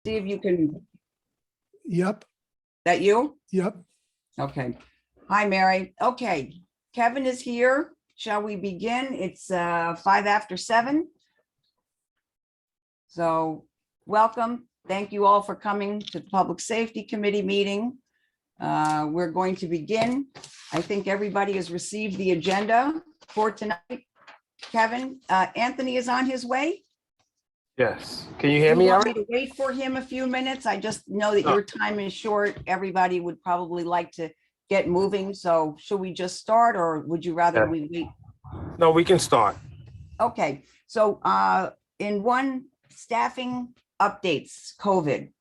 See if you can, Yep, that you? yep. Okay. Hi, Mary. Okay, Kevin is here. Shall we begin? It's 7:05. So welcome. Thank you all for coming to the Public Safety Committee meeting. We're going to begin. I think everybody has received the agenda for tonight. Kevin, Anthony is on his way. Yes. Can you hear You me, want Eric? me to wait for him a few minutes? I just know that No. your time is short. Everybody would probably like to get moving. So should we just start, or would you rather Yeah. we wait? No, we can start. Okay, so in one, staffing updates, COVID.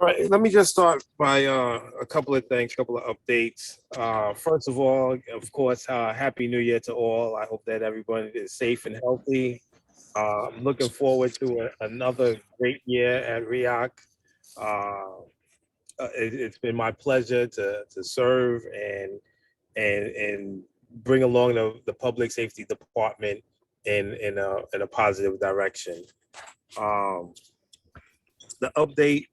All right, let me just start by a couple of things, couple of updates. First of all, of course, Happy New Year to all. I hope that everyone is safe and healthy. I'm looking forward to another great year at RIOC. It's been my pleasure to serve and bring along the public safety department in a positive direction. The update,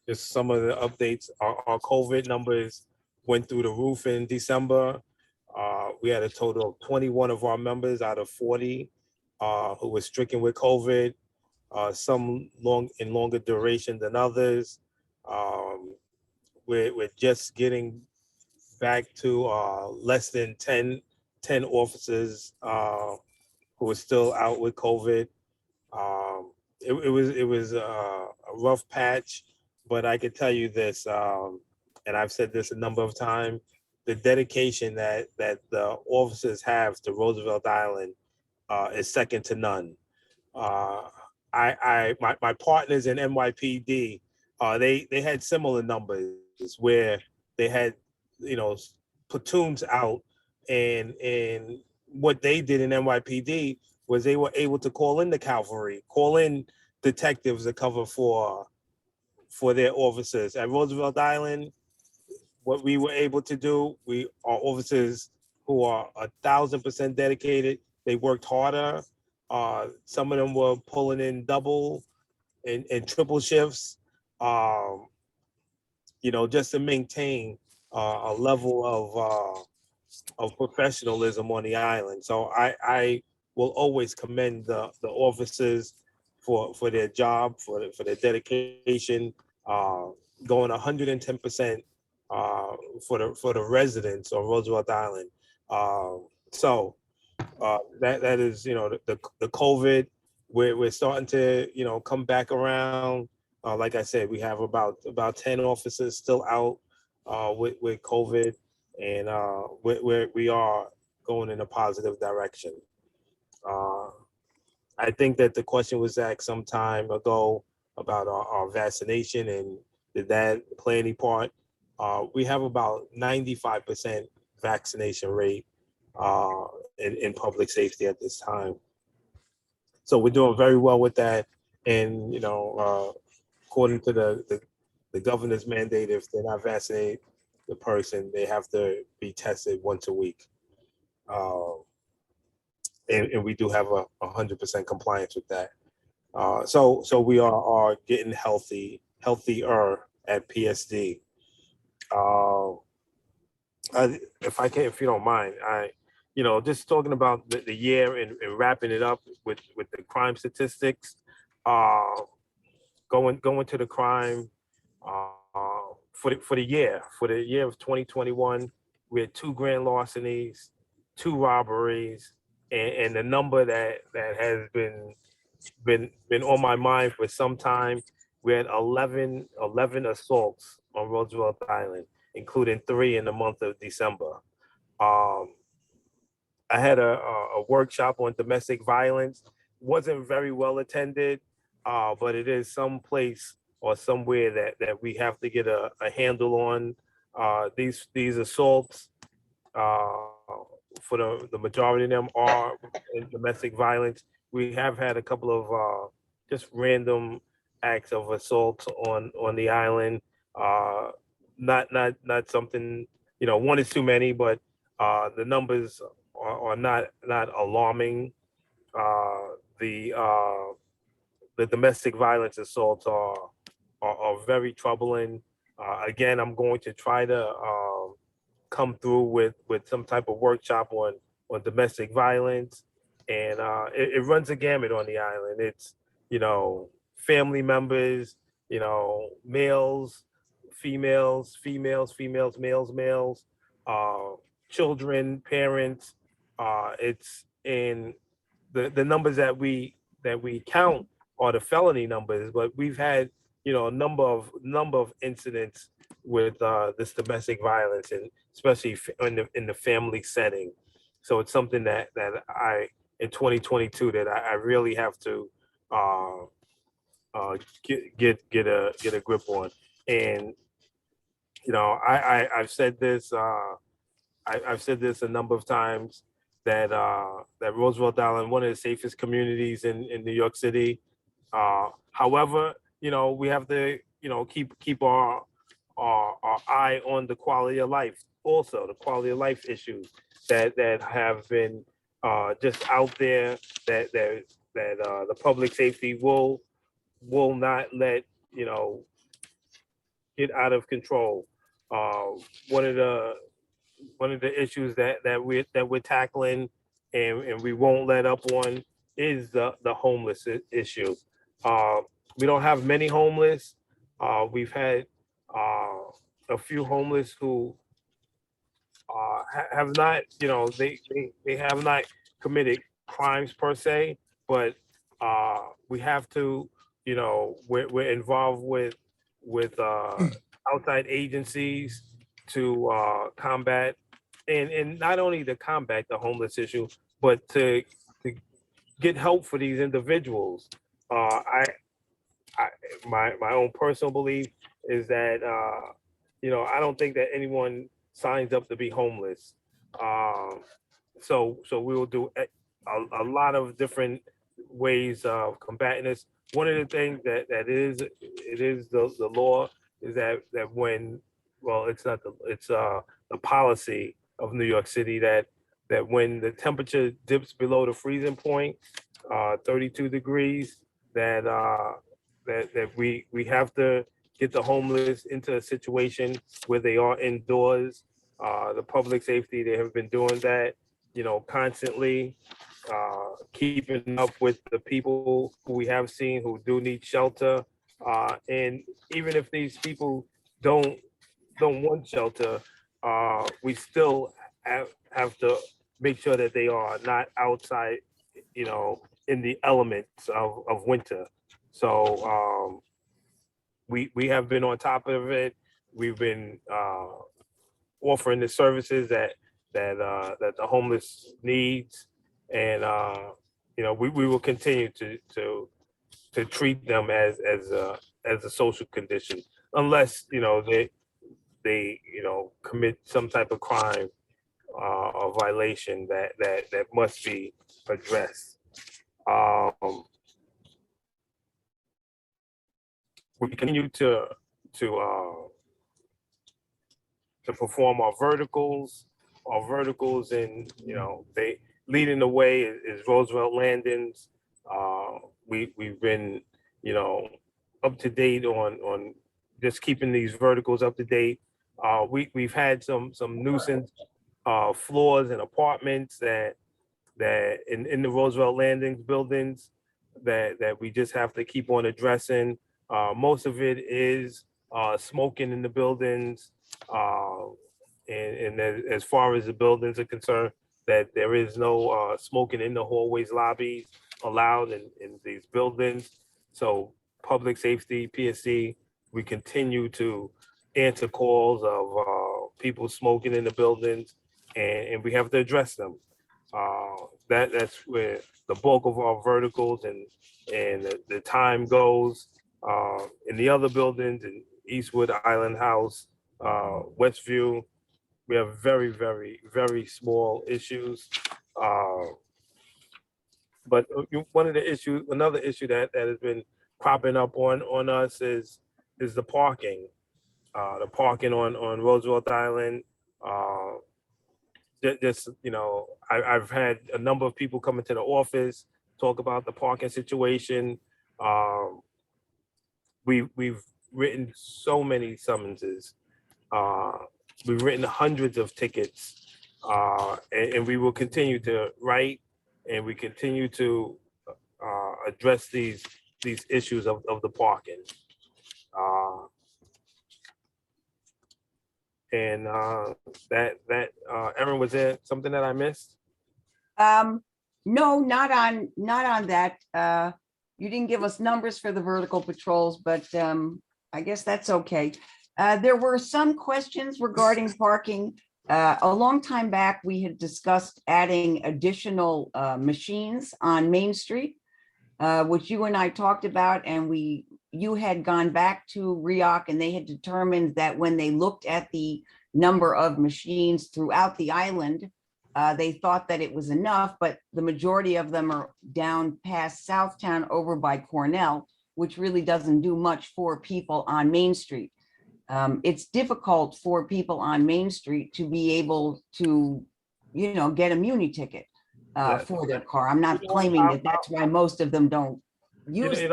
just some of the updates. Our COVID numbers went through the roof in December. We had a total of 21 of our members out of 40 who were stricken with COVID. Some longer duration than others. We're just getting back to less than 10 officers who are still out with COVID. It was a rough patch, but I can tell you this, and I've said this a number of times: the dedication that the officers have to Roosevelt Island is second to none. My partners in NYPD, they had similar numbers where they had, platoons out, and what they did in NYPD was they were able to call in the cavalry, call in detectives to cover for their officers. At Roosevelt Island, what we were able to do, our officers who are 1,000% dedicated, they worked harder. Some of them were pulling in double and triple shifts, just to maintain a level of professionalism on the island. So I will always commend the officers for their job, for their dedication, going 110% for the residents on Roosevelt Island. That is, the COVID, we're starting to, come back around. Like I said, we have about 10 officers still out with COVID, and we are going in a positive direction. I think that the question was asked some time ago about our vaccination, and did that play any part? We have about 95% vaccination rate in public safety at this time. So we're doing very well with that. And, according to the governor's mandate, if they're not vaccinated, the person, they have to be tested once a week. And we do have 100% compliance with that. So we are getting healthier at PSD. If you don't mind, just talking about the year and wrapping it up with the crime statistics. Going to the crime for the year of 2021, we had 2 grand larcenies, 2 robberies, and the number that has been on my mind for some time, we had 11 assaults on Roosevelt Island, including 3 in the month of December. I had a workshop on domestic violence. Wasn't very well attended, but it is some place or somewhere that we have to get a handle on these assaults. For the majority of them are in domestic violence. We have had a couple of just random acts of assault on the island. Not something, one is too many, but the numbers are not alarming. The the domestic violence assaults are very troubling. Again, I'm going to try to come through with some type of workshop on domestic violence, and it runs a gamut on the island. It's, you know, family members, you know, males, females, males, uh, children, parents. It's in the numbers that we count are the felony numbers, but we've had, you know, a number of incidents with this domestic violence, and especially in the family setting. So it's something that I in 2022 that I really have to uh, get a grip on. And you know, I've said this. I've said this a number of times that that Roosevelt Island, one of the safest communities in New York City. However, you know, we have to, you know, keep our eye on the quality of life. Also, the quality of life issues that have been just out there that the public safety will not let, you know, get out of control. Uh, one of the issues that we're tackling, and we won't let up on, is the homeless issue. Uh, we don't have many homeless. We've had a few homeless who have not, you know, they have not committed crimes per se, but we have to, you know, we're involved with outside agencies to combat, and not only to combat the homeless issue, but to get help for these individuals. I my own personal belief is that you know, I don't think that anyone signs up to be homeless. Um, so we will do a lot of different ways of combating this. One of the things that is it is the law is that when, well, it's not it's the policy of New York City that when the temperature dips below the freezing point, 32 degrees, that that we have to get the homeless into a situation where they are indoors. The public safety, they have been doing that, you know, constantly, keeping up with the people who we have seen who do need shelter. And even if these people don't want shelter, we still have to make sure that they are not outside, you know, in the elements of winter. So we have been on top of it. We've been offering the services that the homeless needs, and you know, we will continue to treat them as a social condition, unless, you know, they you know, commit some type of crime or violation that must be addressed. Um, we continue to perform our verticals. Our verticals, and, you know, they leading the way is Roosevelt Landings. We've been, you know, up to date on just keeping these verticals up to date. We've had some nuisance floors and apartments that in the Roosevelt Landings buildings that we just have to keep on addressing. Most of it is smoking in the buildings, and as far as the buildings are concerned, that there is no smoking in the hallways, lobbies allowed in these buildings. So public safety, PSD, we continue to answer calls of people smoking in the buildings, and we have to address them. That's where the bulk of our verticals and the time goes. In the other buildings, in Eastwood, Island House, Westview, we have very small issues. But one of the issues, another issue that has been cropping up on us is the parking. The parking on Roosevelt Island. Just, you know, I've had a number of people come into the office, talk about the parking situation. Um, we've written so many summonses. We've written hundreds of tickets, and we will continue to write, and we continue to address these issues of the parking. And that Erin, was there something that I missed? No, not on that. You didn't give us numbers for the vertical patrols, but I guess that's okay. There were some questions regarding parking. A long time back, we had discussed adding additional machines on Main Street, which you and I talked about, and you had gone back to RIOC, and they had determined that when they looked at the number of machines throughout the island, they thought that it was enough, but the majority of them are down past Southtown over by Cornell, which really doesn't do much for people on Main Street. It's difficult for people on Main Street to be able to, get a muni ticket for their car. I'm not claiming that that's why most of them don't use it.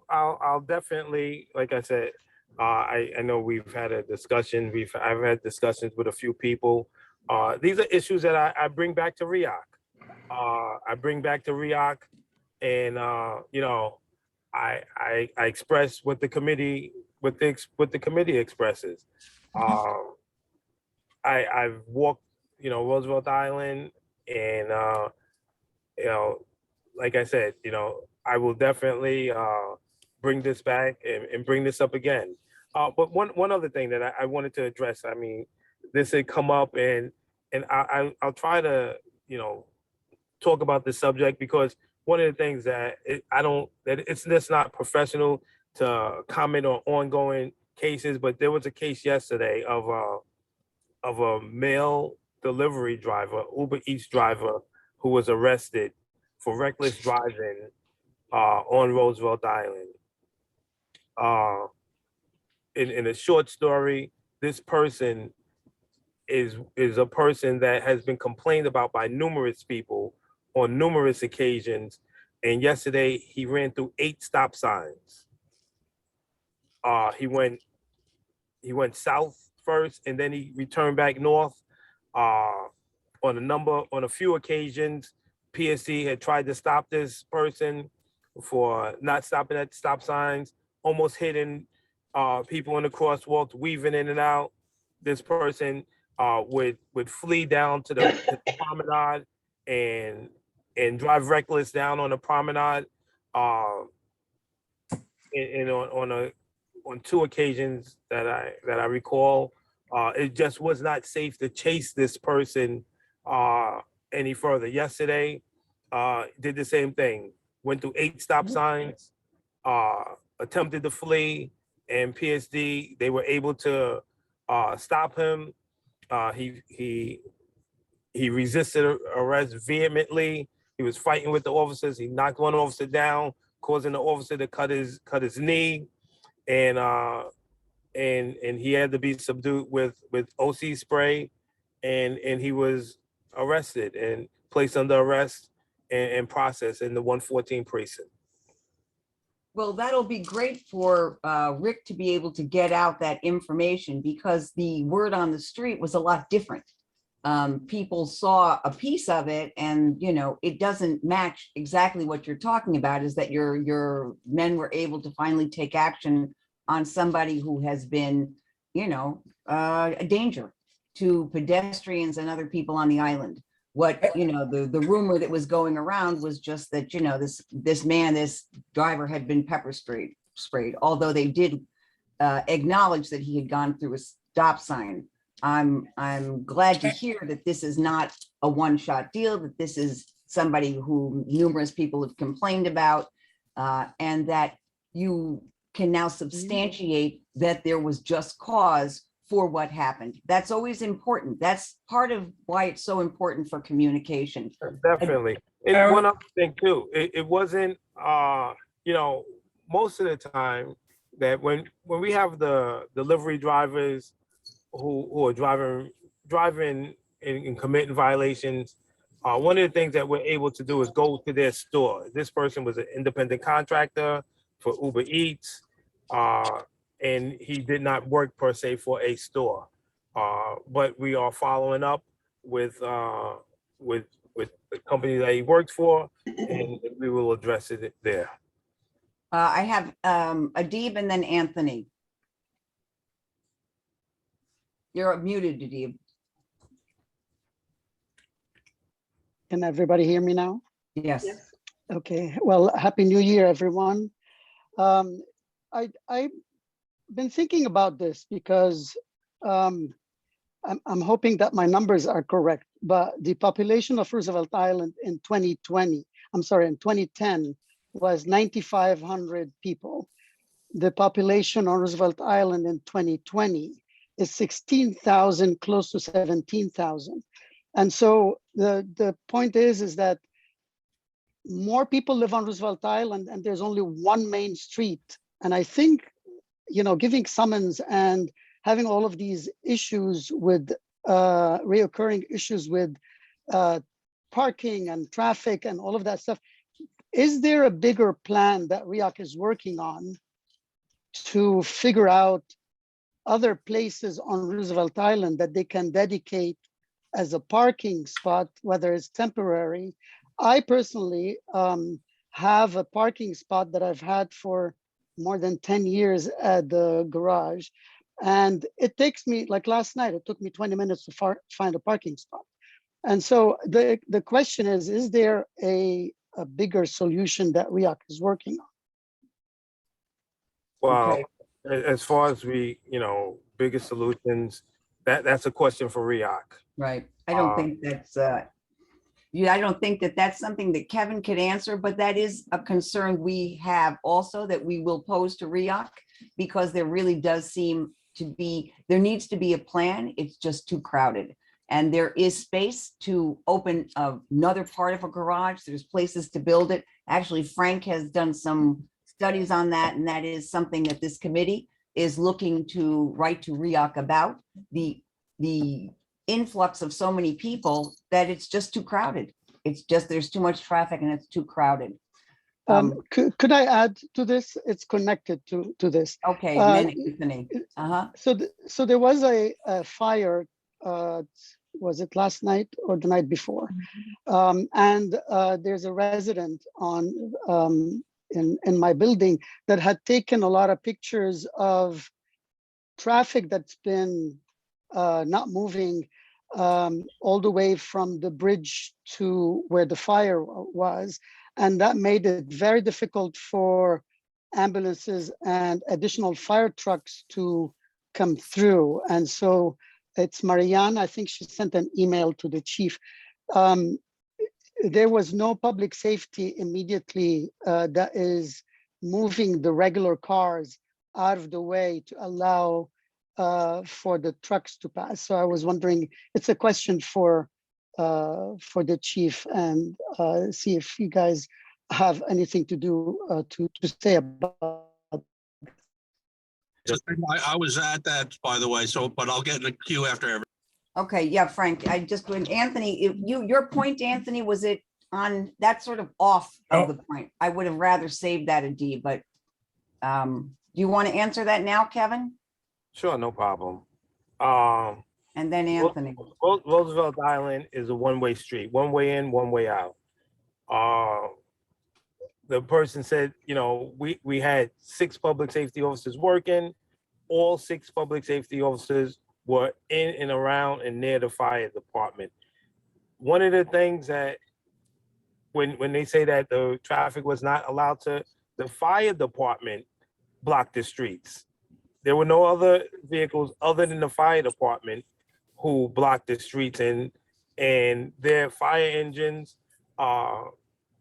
I'll definitely, like I said, I know we've had a discussion. I've had discussions with a few people. These are issues that I bring back to RIOC. I bring back to RIOC, and I express what the committee expresses. I've walked, Roosevelt Island, and like I said, I will definitely bring this back and bring this up again. But one other thing that I wanted to address, I mean, this had come up, and I'll try to, talk about this subject, because one of the things that it's just not professional to comment on ongoing cases, but there was a case yesterday of a male delivery driver, Uber Eats driver, who was arrested for reckless driving on Roosevelt Island. In a short story, this person is a person that has been complained about by numerous people on numerous occasions. And yesterday he ran through 8 stop signs. He went south first, and then he returned back north. On a few occasions, PSD had tried to stop this person for not stopping at stop signs, almost hitting people in the crosswalks, weaving in and out. This person would flee down to the promenade and drive reckless down on the promenade. And on 2 occasions that I recall, it just was not safe to chase this person any further. Yesterday, did the same thing. Went through 8 stop signs, attempted to flee, and PSD, they were able to stop him. He resisted arrest vehemently. He was fighting with the officers. He knocked one officer down, causing the officer to cut his knee, and he had to be subdued with OC spray, and he was arrested and placed under arrest and processed in the 114 precinct. Well, that'll be great for Rick to be able to get out that information, because the word on the street was a lot different. People saw a piece of it, and it doesn't match exactly what you're talking about, is that your men were able to finally take action on somebody who has been, a danger to pedestrians and other people on the island. What, the rumor that was going around was just that, this driver had been pepper sprayed, although they did acknowledge that he had gone through a stop sign. I'm glad to hear that this is not a one-shot deal, that this is somebody who numerous people have complained about, and that you can now substantiate that there was just cause for what happened. That's always important. That's part of why it's so important for communication. Definitely. And one other thing too, it wasn't, most of the time that when we have the delivery drivers who are driving and committing violations, One of the things that we're able to do is go to their store. This person was an independent contractor for Uber Eats, and he did not work per se for a store. But we are following up with the company that he worked for, and we will address it there. I have Adib and then Anthony. You're muted, Adib. Can everybody hear me now? Yes. Okay, well, Happy New Year, everyone. I've been thinking about this because I'm hoping that my numbers are correct, but the population of Roosevelt Island in 2010 was 9,500 people. The population on Roosevelt Island in 2020 is 16,000, close to 17,000. And so the point is that more people live on Roosevelt Island and there's only one main street. And I think, you know, giving summons and having all of these issues with reoccurring issues with parking and traffic and all of that stuff, is there a bigger plan that RIOC is working on to figure out other places on Roosevelt Island that they can dedicate as a parking spot, whether it's temporary? I personally have a parking spot that I've had for more than 10 years at the garage. And it takes me, like last night, it took me 20 minutes to find a parking spot. And so the question is there a bigger solution that RIOC is working on? Well, as far as bigger solutions, that's a question for RIOC. Right. I don't think that's I don't think that that's something that Kevin could answer, but that is a concern we have also that we will pose to RIOC, because there really does seem to be, there needs to be a plan. It's just too crowded. And there is space to open another part of a garage. There's places to build it. Actually, Frank has done some studies on that, and that is something that this committee is looking to write to RIOC about, the influx of so many people that it's just too crowded. It's just, there's too much traffic and it's too crowded. Could I add to this? It's connected to this. Okay, then Anthony. So there was a fire, was it last night or the night before? And there's a resident in my building that had taken a lot of pictures of traffic that's been not moving all the way from the bridge to where the fire was. And that made it very difficult for ambulances and additional fire trucks to come through. And so it's Marianne, I think she sent an email to the chief. There was no public safety immediately that is moving the regular cars out of the way to allow for the trucks to pass. So I was wondering, it's a question for the chief, and see if you guys have anything to do to say about. I was at that, by the way, so, but I'll get in the queue after every. Okay, yeah, Frank, I just went, Anthony, if your point, Anthony, was it on that sort of off of the point? I would have rather saved that a D, but do you want to answer that now, Kevin? Sure, no problem. And then Anthony. Roosevelt Island is a one-way street, one way in, one way out. The person said, we had 6 public safety officers working. All 6 public safety officers were in and around and near the fire department. One of the things that when they say that the traffic was not allowed to, the fire department blocked the streets. There were no other vehicles other than the fire department who blocked the streets, and their fire engines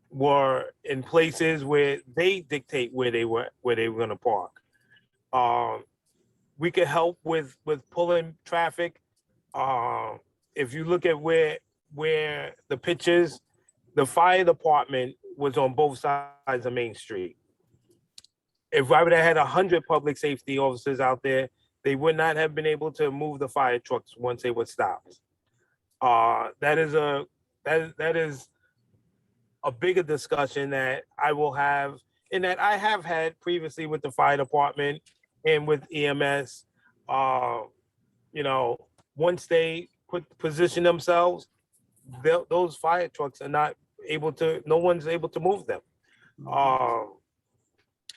were in places where they dictate where they were going to park. We could help with pulling traffic. If you look at where the pictures, the fire department was on both sides of Main Street. If I would have had 100 public safety officers out there, they would not have been able to move the fire trucks once they were stopped. That is a that is a bigger discussion that I will have, and that I have had previously with the fire department and with EMS. You know, once they position themselves, those fire trucks are not able to. No one's able to move them.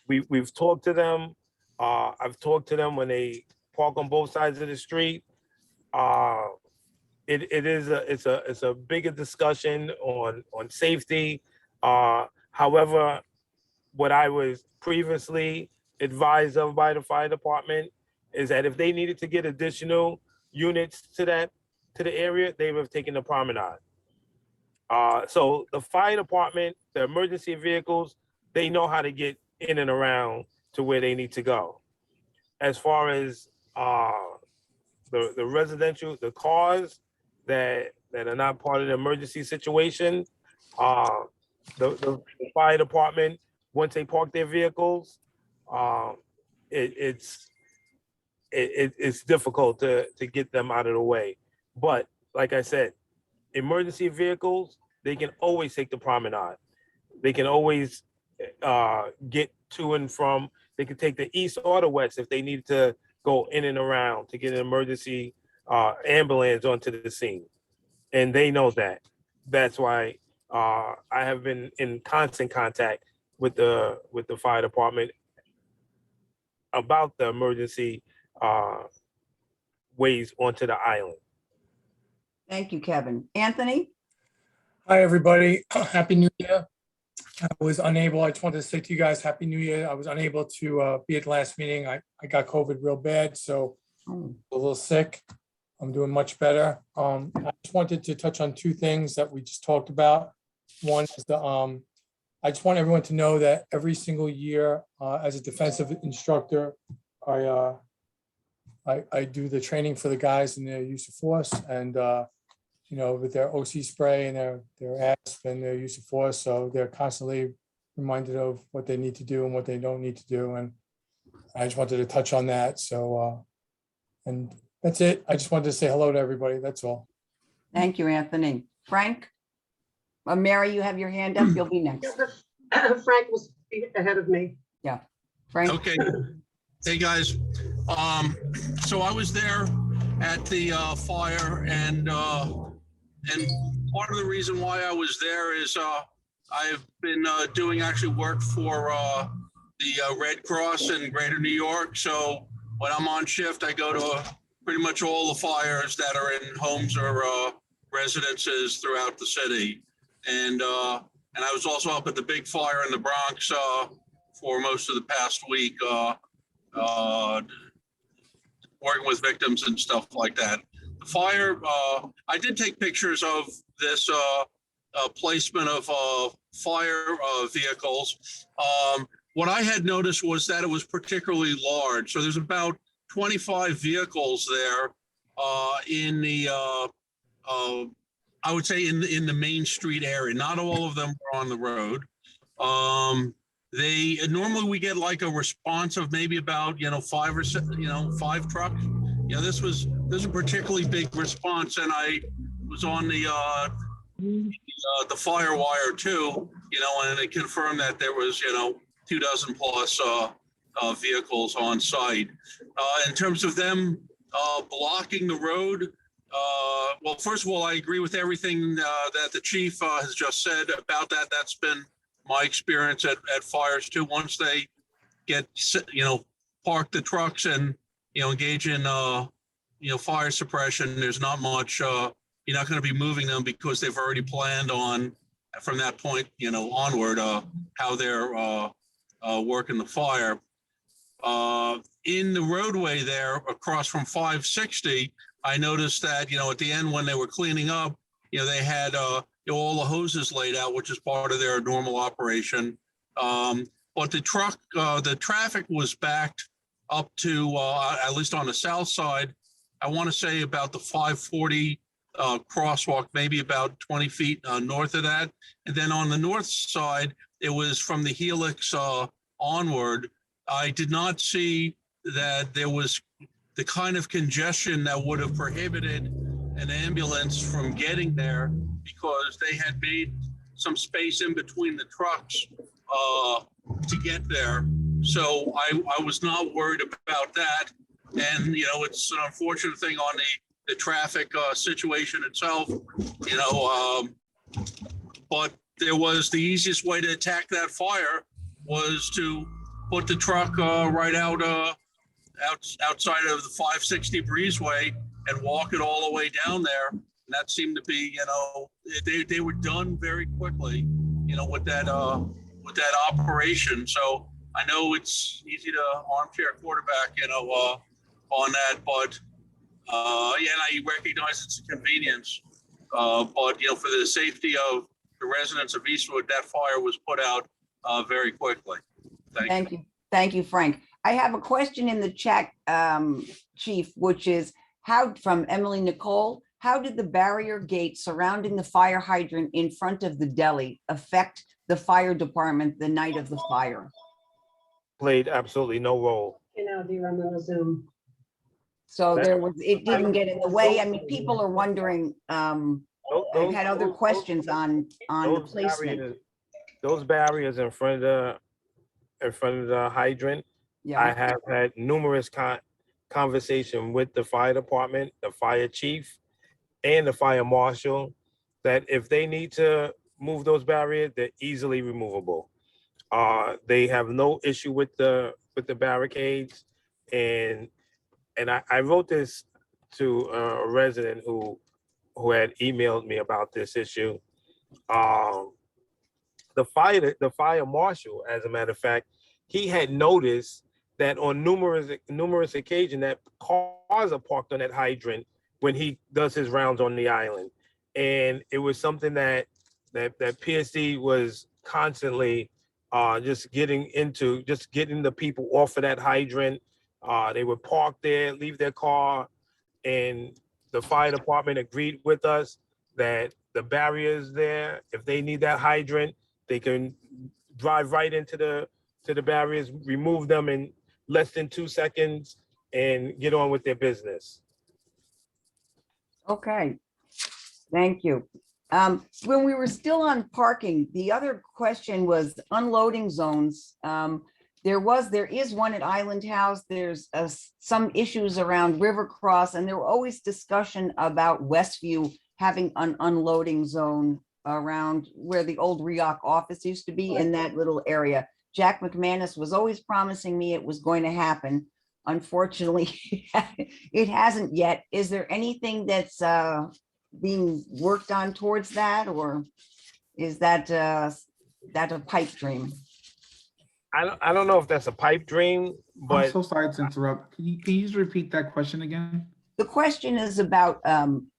We've talked to them. I've talked to them when they park on both sides of the street. It's a bigger discussion on safety. However, what I was previously advised of by the fire department is that if they needed to get additional units to the area, they would have taken the promenade. So the fire department, the emergency vehicles, they know how to get in and around to where they need to go. As far as the residential, the cars that are not part of the emergency situation, the fire department, once they park their vehicles, it's difficult to get them out of the way. But like I said, emergency vehicles, they can always take the promenade. They can always get to and from. They can take the east or the west if they need to go in and around to get an emergency ambulance onto the scene. And they know that. That's why I have been in constant contact with the fire department about the emergency ways onto the island. Thank you, Kevin. Anthony? Hi, everybody. Happy New Year. I was unable, I just wanted to say to you guys, Happy New Year. I was unable to be at the last meeting. I got COVID real bad, so Oh, a little sick. I'm doing much better. I just wanted to touch on two things that we just talked about. One is I just want everyone to know that every single year, as a defensive instructor, I do the training for the guys in their use of force and, you know, with their OC spray and their ASP and their use of force. So they're constantly reminded of what they need to do and what they don't need to do. And I just wanted to touch on that. So, and that's it. I just wanted to say hello to everybody. That's all. thank you, Anthony. Frank? Mary, you have your hand up. You'll be next. Frank was ahead of me. Frank? Okay. Hey, guys. So I was there at the fire, and part of the reason why I was there is I've been doing actually work for the Red Cross in Greater New York. So when I'm on shift, I go to pretty much all the fires that are in homes or residences throughout the city. And I was also up at the big fire in the Bronx for most of the past week, working with victims and stuff like that. The fire, I did take pictures of this placement of fire vehicles. What I had noticed was that it was particularly large. So there's about 25 vehicles there in the, I would say in the Main Street area. Not all of them were on the road. They normally we get like a response of maybe about 5 or 6, 5 trucks. This was a particularly big response, and I was on the fire wire too, and it confirmed that there was 24 plus vehicles on site. In terms of them blocking the road, well, first of all, I agree with everything that the chief has just said about that. That's been my experience at fires too. Once they get, park the trucks and, engage in, fire suppression, there's not much, you're not going to be moving them because they've already planned on, from that point, onward, how they're working the fire. In the roadway there across from 560, I noticed that, at the end when they were cleaning up, they had all the hoses laid out, which is part of their normal operation. But the traffic was backed up to, at least on the south side, I want to say about the 540 crosswalk, maybe about 20 feet north of that. And then on the north side, it was from the helix onward. I did not see that there was the kind of congestion that would have prohibited an ambulance from getting there because they had made some space in between the trucks to get there. So I was not worried about that. And, you know, it's an unfortunate thing on the traffic situation itself, you know, but there was the easiest way to attack that fire was to put the truck right outside of the 560 breezeway and walk it all the way down there. And that seemed to be, you know, they were done very quickly, you know, with that operation. So I know it's easy to armchair quarterback, you know, on that, but yeah, and I recognize it's a convenience. But, you know, for the safety of the residents of Eastwood, that fire was put out very quickly. Thank you. Thank you, Frank. I have a question in the chat, Chief, which is from Emily Nicole. How did the barrier gate surrounding the fire hydrant in front of the deli affect the fire department the night of the fire? Played absolutely no role. You know, do you remember Zoom? So it didn't get in the way. I mean, people are wondering, I've had other questions on the placement. Those barriers in front of the hydrant. Yeah. I have had numerous conversation with the fire department, the fire chief, and the fire marshal, that if they need to move those barriers, they're easily removable. They have no issue with the barricades, and I wrote this to a resident who had emailed me about this issue. The fire marshal, as a matter of fact, he had noticed that on numerous occasions that cars are parked on that hydrant when he does his rounds on the island, and it was something that PSD was constantly just getting the people off of that hydrant. They would park there, leave their car, and the fire department agreed with us that the barriers there, if they need that hydrant, they can drive right into the barriers, remove them in less than 2 seconds, and get on with their business. Okay, thank you. When we were still on parking, the other question was unloading zones. There is one at Island House. There's some issues around River Cross, and there were always discussion about Westview having an unloading zone around where the old RIOC office used to be, in that little area. Jack McManus was always promising me it was going to happen. Unfortunately, it hasn't yet. Is there anything that's being worked on towards that, or is that a pipe dream? I don't know if that's a pipe dream, but I'm so sorry to interrupt. Can you just repeat that question again? The question is about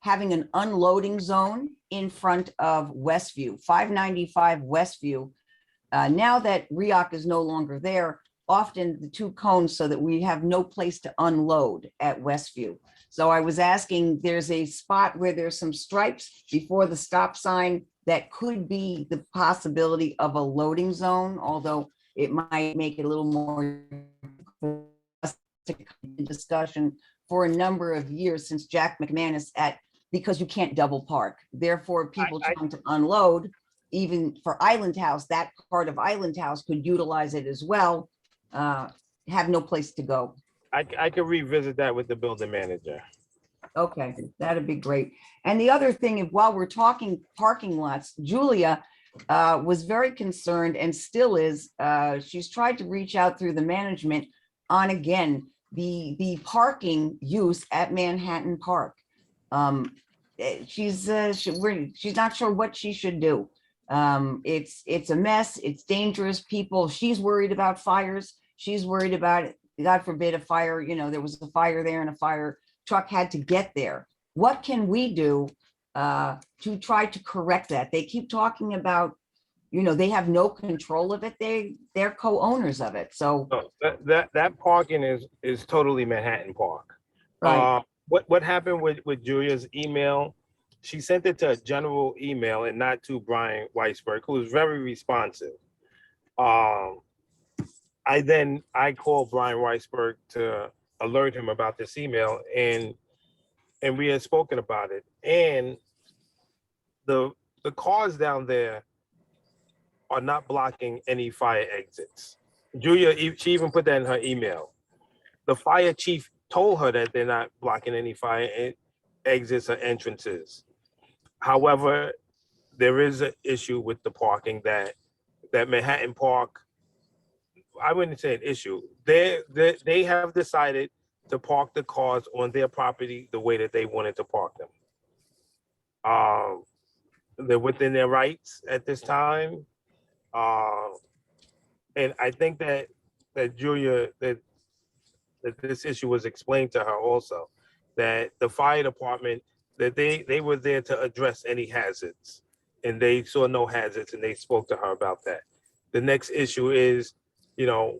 having an unloading zone in front of Westview, 595 Westview. Now that RIOC is no longer there, often the two cones so that we have no place to unload at Westview. So I was asking, there's a spot where there's some stripes before the stop sign that could be the possibility of a loading zone, although it might make it a little more discussion for a number of years since Jack McManus because you can't double park. Therefore, people trying to unload, even for Island House, that part of Island House could utilize it as well, have no place to go. I could revisit that with the building manager. Okay, that'd be great. And the other thing, while we're talking parking lots, Julia was very concerned and still is. She's tried to reach out through the management on, again, the parking use at Manhattan Park. She's not sure what she should do. It's a mess. It's dangerous. She's worried about fires. She's worried about it. God forbid a fire, there was a fire there and a fire truck had to get there. What can we do to try to correct that? They keep talking about, they have no control of it. They're co-owners of it. So that parking is totally Manhattan Park. Right. What happened with Julia's email? She sent it to a general email and not to Brian Weisberg, who was very responsive. I called Brian Weisberg to alert him about this email, and we had spoken about it. And the cars down there are not blocking any fire exits. Julia, she even put that in her email. The fire chief told her that they're not blocking any fire exits or entrances. However, there is an issue with the parking that Manhattan Park, I wouldn't say an issue. They have decided to park the cars on their property the way that they wanted to park them. They're within their rights at this time. And I think that Julia, that this issue was explained to her also, that the fire department, that they were there to address any hazards, and they saw no hazards, and they spoke to her about that. The next issue is,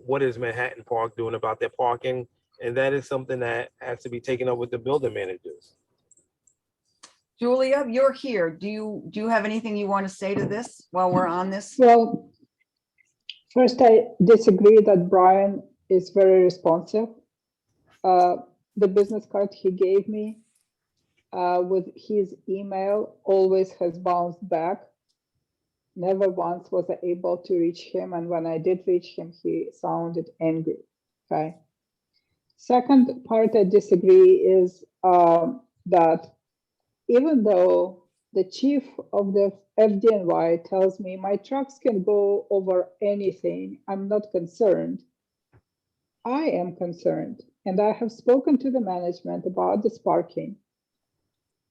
what is Manhattan Park doing about their parking? And that is something that has to be taken up with the building managers. Julia, you're here. Do you have anything you want to say to this while we're on this? Well, first, I disagree that Brian is very responsive. The business card he gave me with his email always has bounced back. Never once was I able to reach him. And when I did reach him, he sounded angry. Okay. Second part I disagree is that even though the chief of the FDNY tells me my trucks can go over anything, I'm not concerned. I am concerned, and I have spoken to the management about this parking.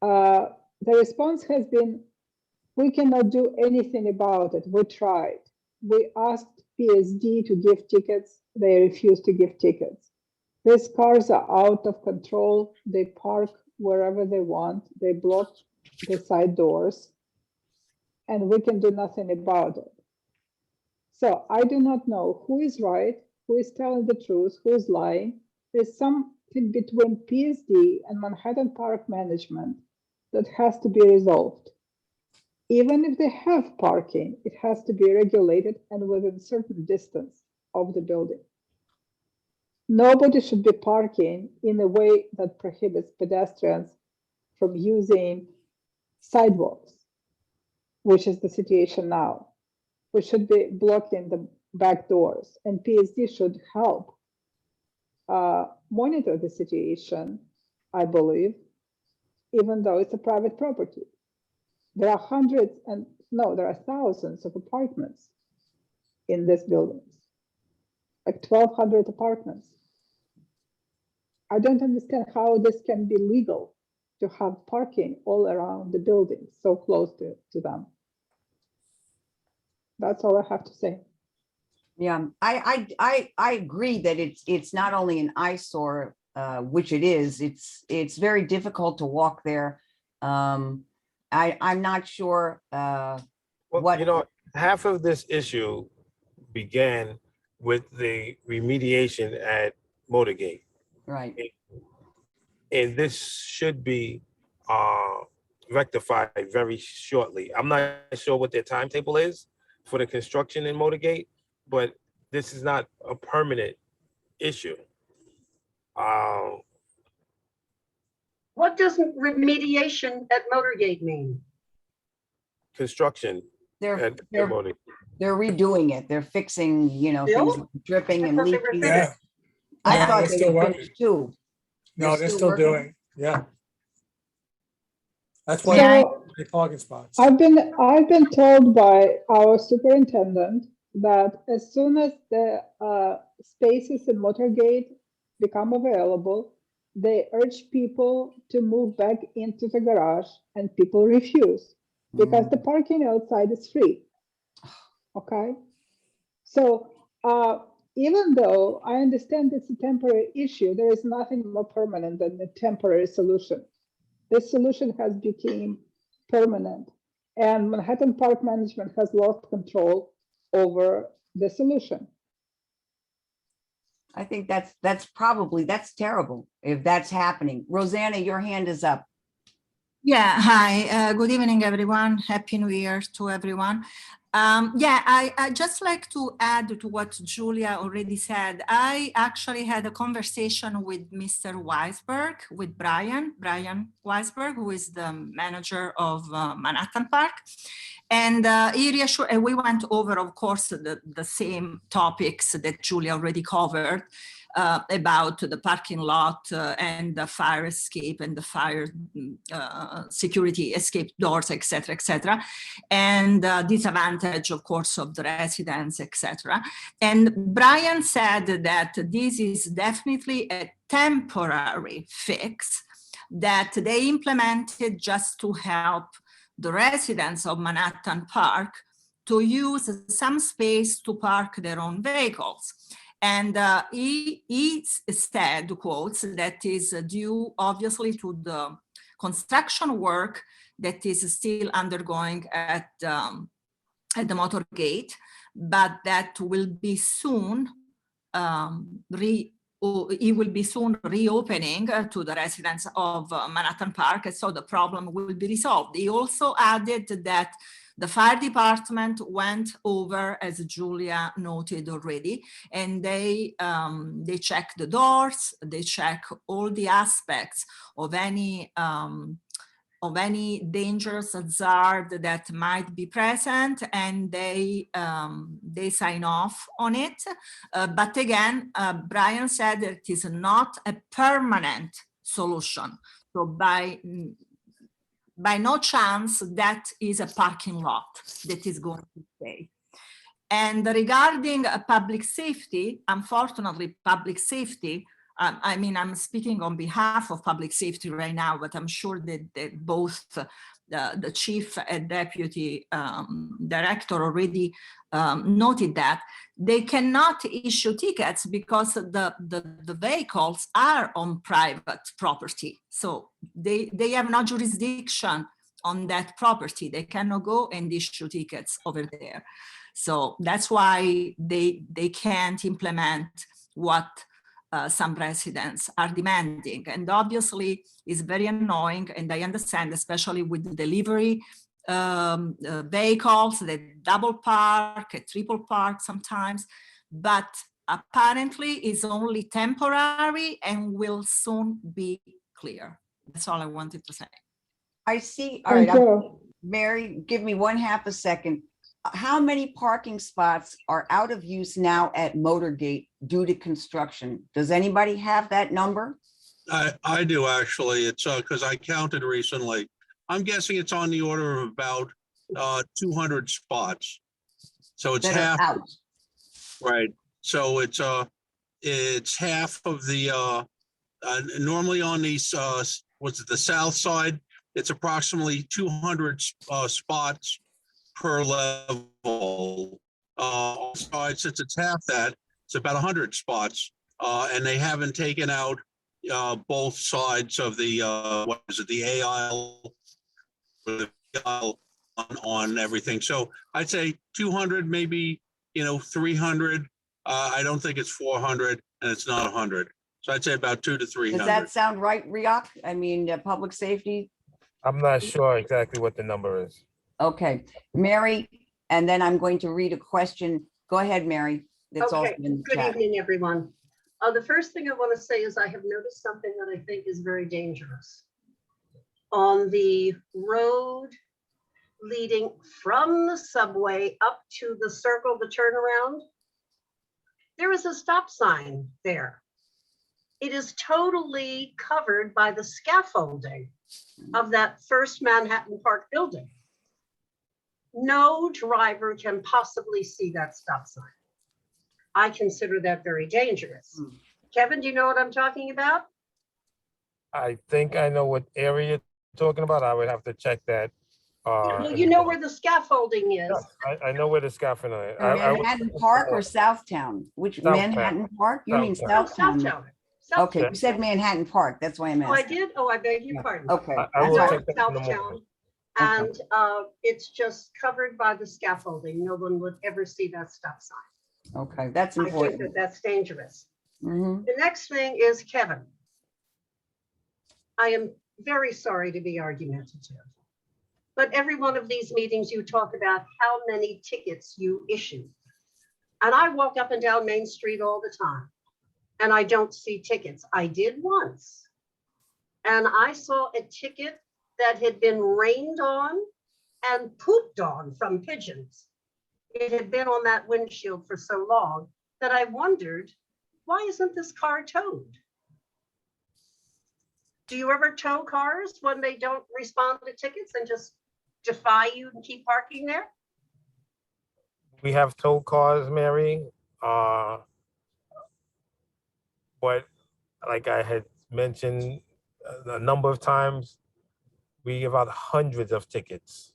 The response has been, we cannot do anything about it. We tried. We asked PSD to give tickets. They refused to give tickets. These cars are out of control. They park wherever they want. They block the side doors, and we can do nothing about it. So I do not know who is right, who is telling the truth, who is lying. There's something between PSD and Manhattan Park Management that has to be resolved. Even if they have parking, it has to be regulated and within a certain distance of the building. Nobody should be parking in a way that prohibits pedestrians from using sidewalks, which is the situation now. We should be blocking the back doors, and PSD should help monitor the situation, I believe, even though it's a private property. There are thousands of apartments in these buildings, like 1,200 apartments. I don't understand how this can be legal to have parking all around the building, so close to them. That's all I have to say. Yeah, I agree that it's not only an eyesore, which it is. It's very difficult to walk there. I'm not sure Well, half of this issue began with the remediation at Motorgate. Right. And this should be rectified very shortly. I'm not sure what their timetable is for the construction in Motorgate, but this is not a permanent issue. What does remediation at Motorgate mean? Construction They're at Motorgate. redoing it. They're fixing, things Still? like dripping and I thought they were leaking. Yeah. I No, thought they're they still were working. finished too. No, they're still working? doing, yeah. That's why So they parking spots. I've been told by our superintendent that as soon as the spaces in Motorgate become available, they urge people to move back into the garage, and people refuse because the parking outside is free. Okay, so even though I understand it's a temporary issue, there is nothing more permanent than a temporary solution. This solution has become permanent, and Manhattan Park Management has lost control over the solution. I think that's terrible if that's happening. Rosanna, your hand is up. Yeah, hi. Good evening, everyone. Happy New Year to everyone. I just like to add to what Julia already said. I actually had a conversation with Mr. Weisberg, with Brian Weisberg, who is the manager of Manhattan Park. And he reassured, and we went over, of course, the same topics that Julia already covered. About the parking lot and the fire escape and the fire security escape doors, etc., and disadvantage, of course, of the residents, etc. And Brian said that this is definitely a temporary fix that they implemented just to help the residents of Manhattan Park to use some space to park their own vehicles. And he said, quotes, that is due obviously to the construction work that is still undergoing at the Motorgate, but that will be soon he will be soon reopening to the residents of Manhattan Park, so the problem will be resolved. He also added that the fire department went over, as Julia noted already, and they check the doors, they check all the aspects of any dangerous hazard that might be present, and they sign off on it. But again, Brian said that it is not a permanent solution. So by no chance that is a parking lot that is going to stay. And regarding public safety, unfortunately, public safety, I mean, I'm speaking on behalf of public safety right now, but I'm sure that both the chief and deputy director already noted that they cannot issue tickets because the vehicles are on private property. So they have no jurisdiction on that property. They cannot go and issue tickets over there. So that's why they can't implement what some residents are demanding. And obviously it's very annoying, and I understand, especially with the delivery vehicles that double park, triple park sometimes, but apparently it's only temporary and will soon be clear. That's all I wanted to say. I see. All right, Thank you. Mary, give me 1/2 a second. How many parking spots are out of use now at Motorgate due to construction? Does anybody have that number? I do actually. It's because I counted recently. I'm guessing it's on the order of about 200 spots. So it's That are half, out. right? So it's half of the normally on these what's it, the south side, it's approximately 200 spots per level. Since it's half that, it's about 100 spots, and they haven't taken out both sides of the what is it, the A aisle, or the B aisle on everything. So I'd say 200, maybe 300. I don't think it's 400, and it's not 100. So I'd say about 200 to 300. Does that sound right, RIOC? I mean, public safety? I'm not sure exactly what the number is. Okay, Mary, and then I'm going to read a question. Go ahead, Mary. That's also Okay, in the good chat. evening, everyone. The first thing I want to say is I have noticed something that I think is very dangerous. On the road leading from the subway up to the circle, the turnaround, there is a stop sign there. It is totally covered by the scaffolding of that first Manhattan Park building. No driver can possibly see that stop sign. I consider that very dangerous. Kevin, do you know what I'm talking about? I think I know what area you're talking about. I would have to check that. Well, you know where the scaffolding is. I know where the scaffolding is. Manhattan Park or Southtown? Which Southtown. Manhattan Park? You mean Southtown. Southtown? Southtown. Okay, you said Manhattan Park. That's why I'm Oh, I asking. did? Oh, I beg your pardon. Okay. I will that's check all. that in the Southtown. morning. And it's just covered by the scaffolding. No one would ever see that stop sign. Okay, that's I think important. that that's dangerous. Mhm. The next thing is Kevin. I am very sorry to be argumentative, but every one of these meetings, you talk about how many tickets you issue. And I walk up and down Main Street all the time, and I don't see tickets. I did once. And I saw a ticket that had been rained on and pooped on from pigeons. It had been on that windshield for so long that I wondered, why isn't this car towed? Do you ever tow cars when they don't respond to tickets and just defy you and keep parking there? We have tow cars, Mary. But like I had mentioned a number of times, we give out hundreds of tickets.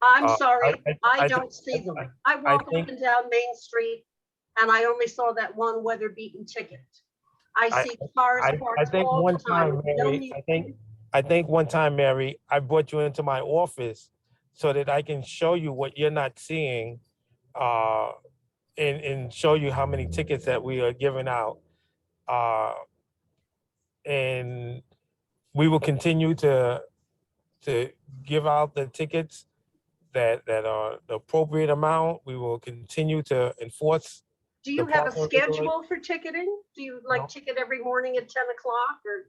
I'm sorry, I I don't see them. I I walk up think- and down Main Street and I only saw that one weather-beaten ticket. I see cars I parked think all one the time. time, with no Mary, need- I think one time, Mary, I brought you into my office so that I can show you what you're not seeing, and show you how many tickets that we are giving out. And we will continue to give out the tickets that are the appropriate amount. We will continue to enforce. Do you the have a parking regulation. schedule for ticketing? Do you No. like ticket every morning at 10 o'clock? Or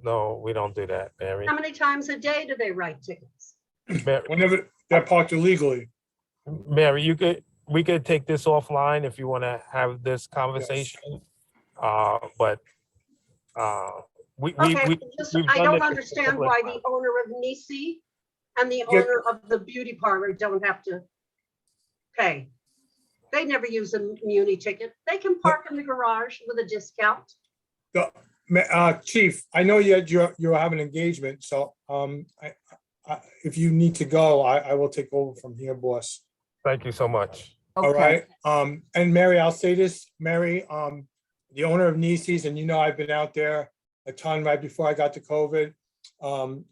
No, we don't do that, Mary. how many times a day do they write tickets? Whenever they're parked illegally. Mary, we could take this offline if you want to have this conversation. But we Okay, just, we've I done don't this a understand couple of why times. the owner of Nisi and the Yeah. owner of the beauty parlor don't have to pay. They never use a muni ticket. They can park in the garage with a discount. Chief, I know you're having engagement, so if you need to go, I will take over from here, boss. Thank you so much. All Okay, right. And Mary, I'll say this, Mary, the owner of Nisi's, and you know I've been out there a ton right before I got to COVID.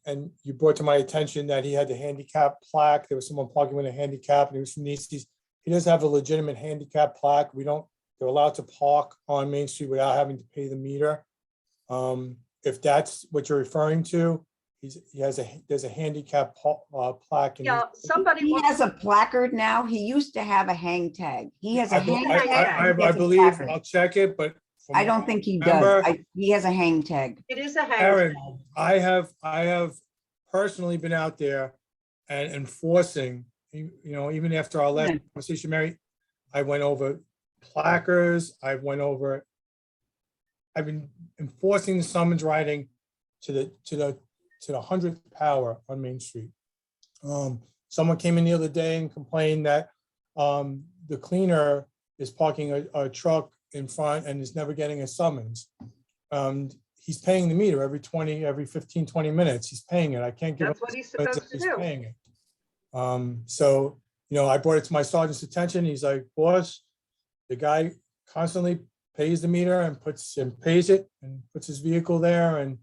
And you brought to my attention that he had the handicap plaque. There was someone parking with a handicap, and he was from Nisi's. He does have a legitimate handicap plaque. They're allowed to park on Main Street without having to pay the meter. If that's what you're referring to, there's a handicap plaque. Yeah, somebody he wants, has a placard now. He used to have a hang tag. He has a I hang I- tag. He I has a believe, placard. I'll check it, but. from I what don't think he remember, does. He has a hang tag. it is a hang Aaron, tag. I have personally been out there and enforcing, even after our last Yeah. conversation, Mary, I went over placards, I've been enforcing the summons writing to the 100th power on Main Street. Someone came in the other day and complained that the cleaner is parking a truck in front and is never getting a summons. He's paying the meter every 15, 20 minutes. He's paying it. I can't give him. That's what he's the summons supposed to if he's do. paying it. So, I brought it to my sergeant's attention. He's like, boss, the guy constantly pays the meter and pays it and puts his vehicle there, and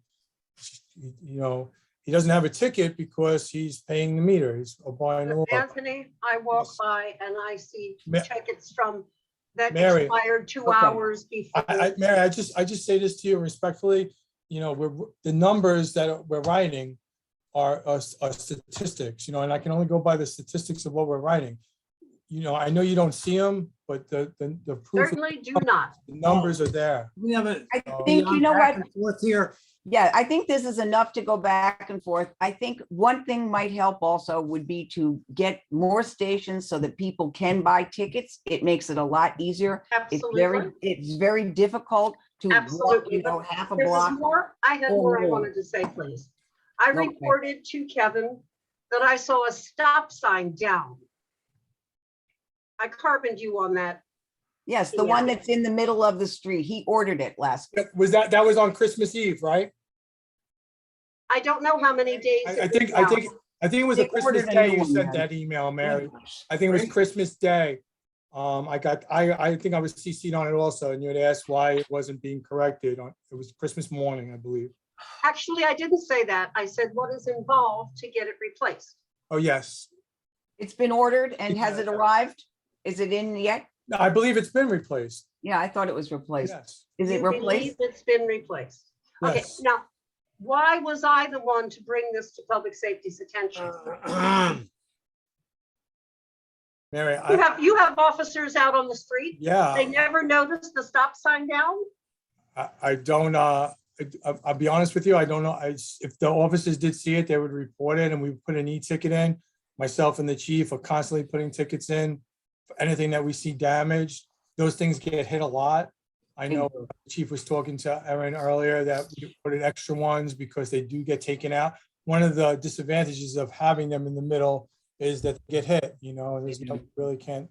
he doesn't have a ticket because he's paying the meter. He's abiding the law. Anthony, I walk Yes. by and I see Ma- tickets from that Mary, expired 2 okay. hours before. Mary, I just say this to you respectfully, the numbers that we're writing are statistics, and I can only go by the statistics of what we're writing. I know you don't see them, but the proof, of Certainly do not. the numbers are there. We have a. I think, you know back what? and forth here. Yeah, I think this is enough to go back and forth. I think one thing might help also would be to get more stations so that people can buy tickets. It makes it a lot easier. Absolutely. It's very difficult to walk, Absolutely. half a This is block. more, I had more I Oh. wanted to say, please. I Okay. reported to Kevin that I saw a stop sign down. I carboned you on that. Yes, the one that's in the middle of the street. He ordered it last. That was on Christmas Eve, right? I don't know how many days. I it think was down. it was They a Christmas ordered a Day new you one, sent then. that email, Mary. I think it was Christmas Day. I think I was CC'd on it also, and you had asked why it wasn't being corrected. It was Christmas morning, I believe. Actually, I didn't say that. I said what is involved to get it replaced. Oh, yes. It's been ordered and has it arrived? Is it in yet? No, I believe it's been replaced. Yeah, I thought it was replaced. Yes. Is it You believe replaced? It's been replaced. Okay, Yes. now, Why was I the one to bring this to public safety's attention? Mary, You have officers out on the street. yeah. They never noticed the stop sign down. I don't, I'll be honest with you, I don't know. If the officers did see it, they would report it and we put an e-ticket in. Myself and the chief are constantly putting tickets in for anything that we see damaged. Those things get hit a lot. I know the chief was talking to Erin earlier that we put in extra ones because they do get taken out. One of the disadvantages of having them in the middle is that they get hit, there's no, really can't,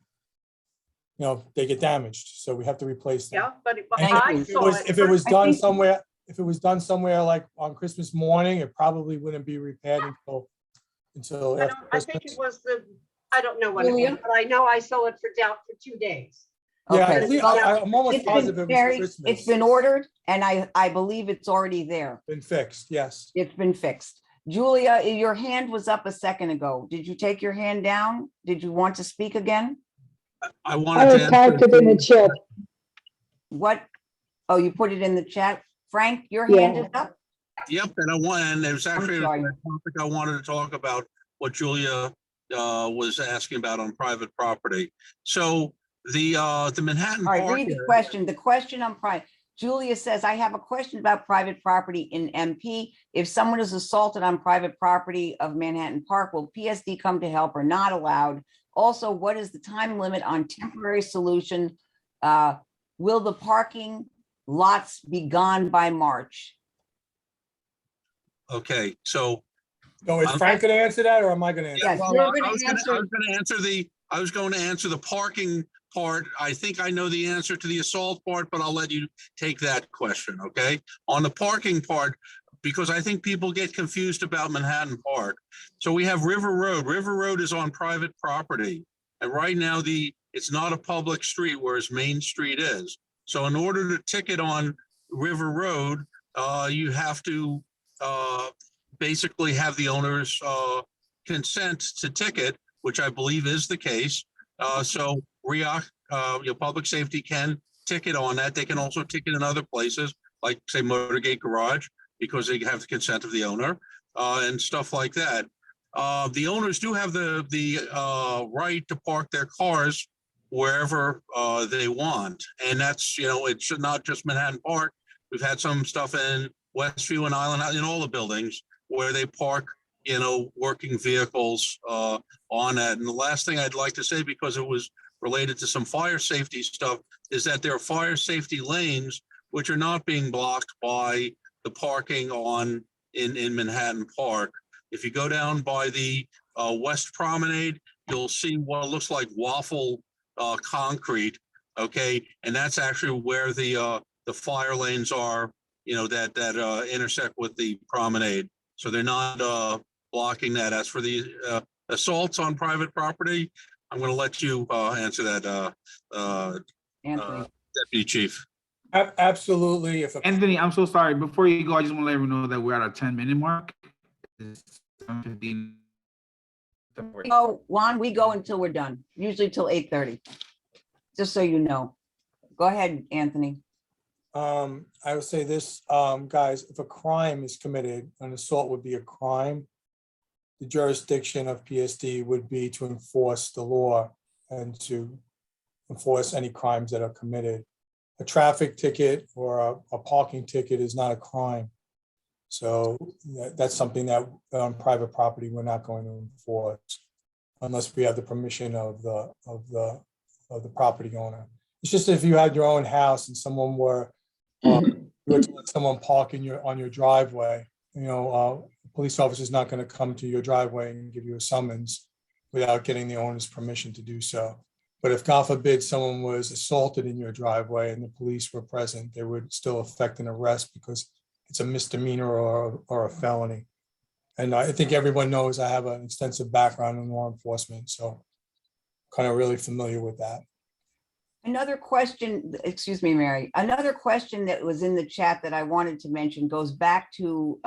they get damaged. So we have to replace them. Yeah, but And I saw it. if it was done think- somewhere, if it was done somewhere like on Christmas morning, it probably wouldn't be repaired until I after think it Christmas. was I don't know what it was, Julia? but I know I saw it for 2 days. Yeah, Okay. I believe- I'm almost It's positive been, it Mary, was Christmas. it's been ordered and I believe it's already there. Been fixed, yes. It's been fixed. Julia, your hand was up a second ago. Did you take your hand down? Did you want to speak again? I I wanted to typed it in the chat. What? Oh, you put it in the chat. Frank, your hand Yeah. is up? Yep, and there was actually a sorry. topic I wanted to talk about, what Julia was asking about on private property. So the Manhattan All right, Park read the area- question. The question on private. Julia says, I have a question about private property in MP. If someone is assaulted on private property of Manhattan Park, will PSD come to help or not allowed? Also, what is the time limit on temporary solution? Will the parking lots be gone by March? Okay, so So is Frank gonna answer that or am I gonna answer? Yes, well, you're I gonna was gonna answer. I was going to answer the parking part. I think I know the answer to the assault part, but I'll let you take that question, okay? On the parking part, because I think people get confused about Manhattan Park. So we have River Road. River Road is on private property. And right now it's not a public street, whereas Main Street is. So in order to ticket on River Road, you have to basically have the owner's consent to ticket, which I believe is the case. So RIOC, your public safety can ticket on that. They can also ticket in other places, like say Motorgate Garage, because they have the consent of the owner and stuff like that. The owners do have the right to park their cars wherever they want. And that's, it should not just Manhattan Park. We've had some stuff in Westview and Island, in all the buildings where they park, working vehicles on that. And the last thing I'd like to say, because it was related to some fire safety stuff, is that there are fire safety lanes which are not being blocked by the parking in Manhattan Park. If you go down by the West Promenade, you'll see what looks like waffle concrete, okay? And that's actually where the fire lanes are, that intersect with the promenade. So they're not blocking that. As for the assaults on private property, I'm going to let you answer that, Anthony. Deputy Chief. Absolutely. If a Anthony, I'm so sorry. Before you go, I just want to let everyone know that we're at our 10-minute mark. It's 7:15. No, Juan, we go until we're done, usually till 8:30. Just so you know. Go ahead, Anthony. I would say this, guys, if a crime is committed, an assault would be a crime. The jurisdiction of PSD would be to enforce the law and to enforce any crimes that are committed. A traffic ticket or a parking ticket is not a crime. So that's something that on private property, we're not going to enforce unless we have the permission of the property owner. It's just if you had your own house and someone were you were to let someone park on your driveway, a police officer is not going to come to your driveway and give you a summons without getting the owner's permission to do so. But if, God forbid, someone was assaulted in your driveway and the police were present, they would still affect an arrest because it's a misdemeanor or a felony. And I think everyone knows I have an extensive background in law enforcement, so kind of really familiar with that. Another question, excuse me, Mary, another question that was in the chat that I wanted to mention goes back to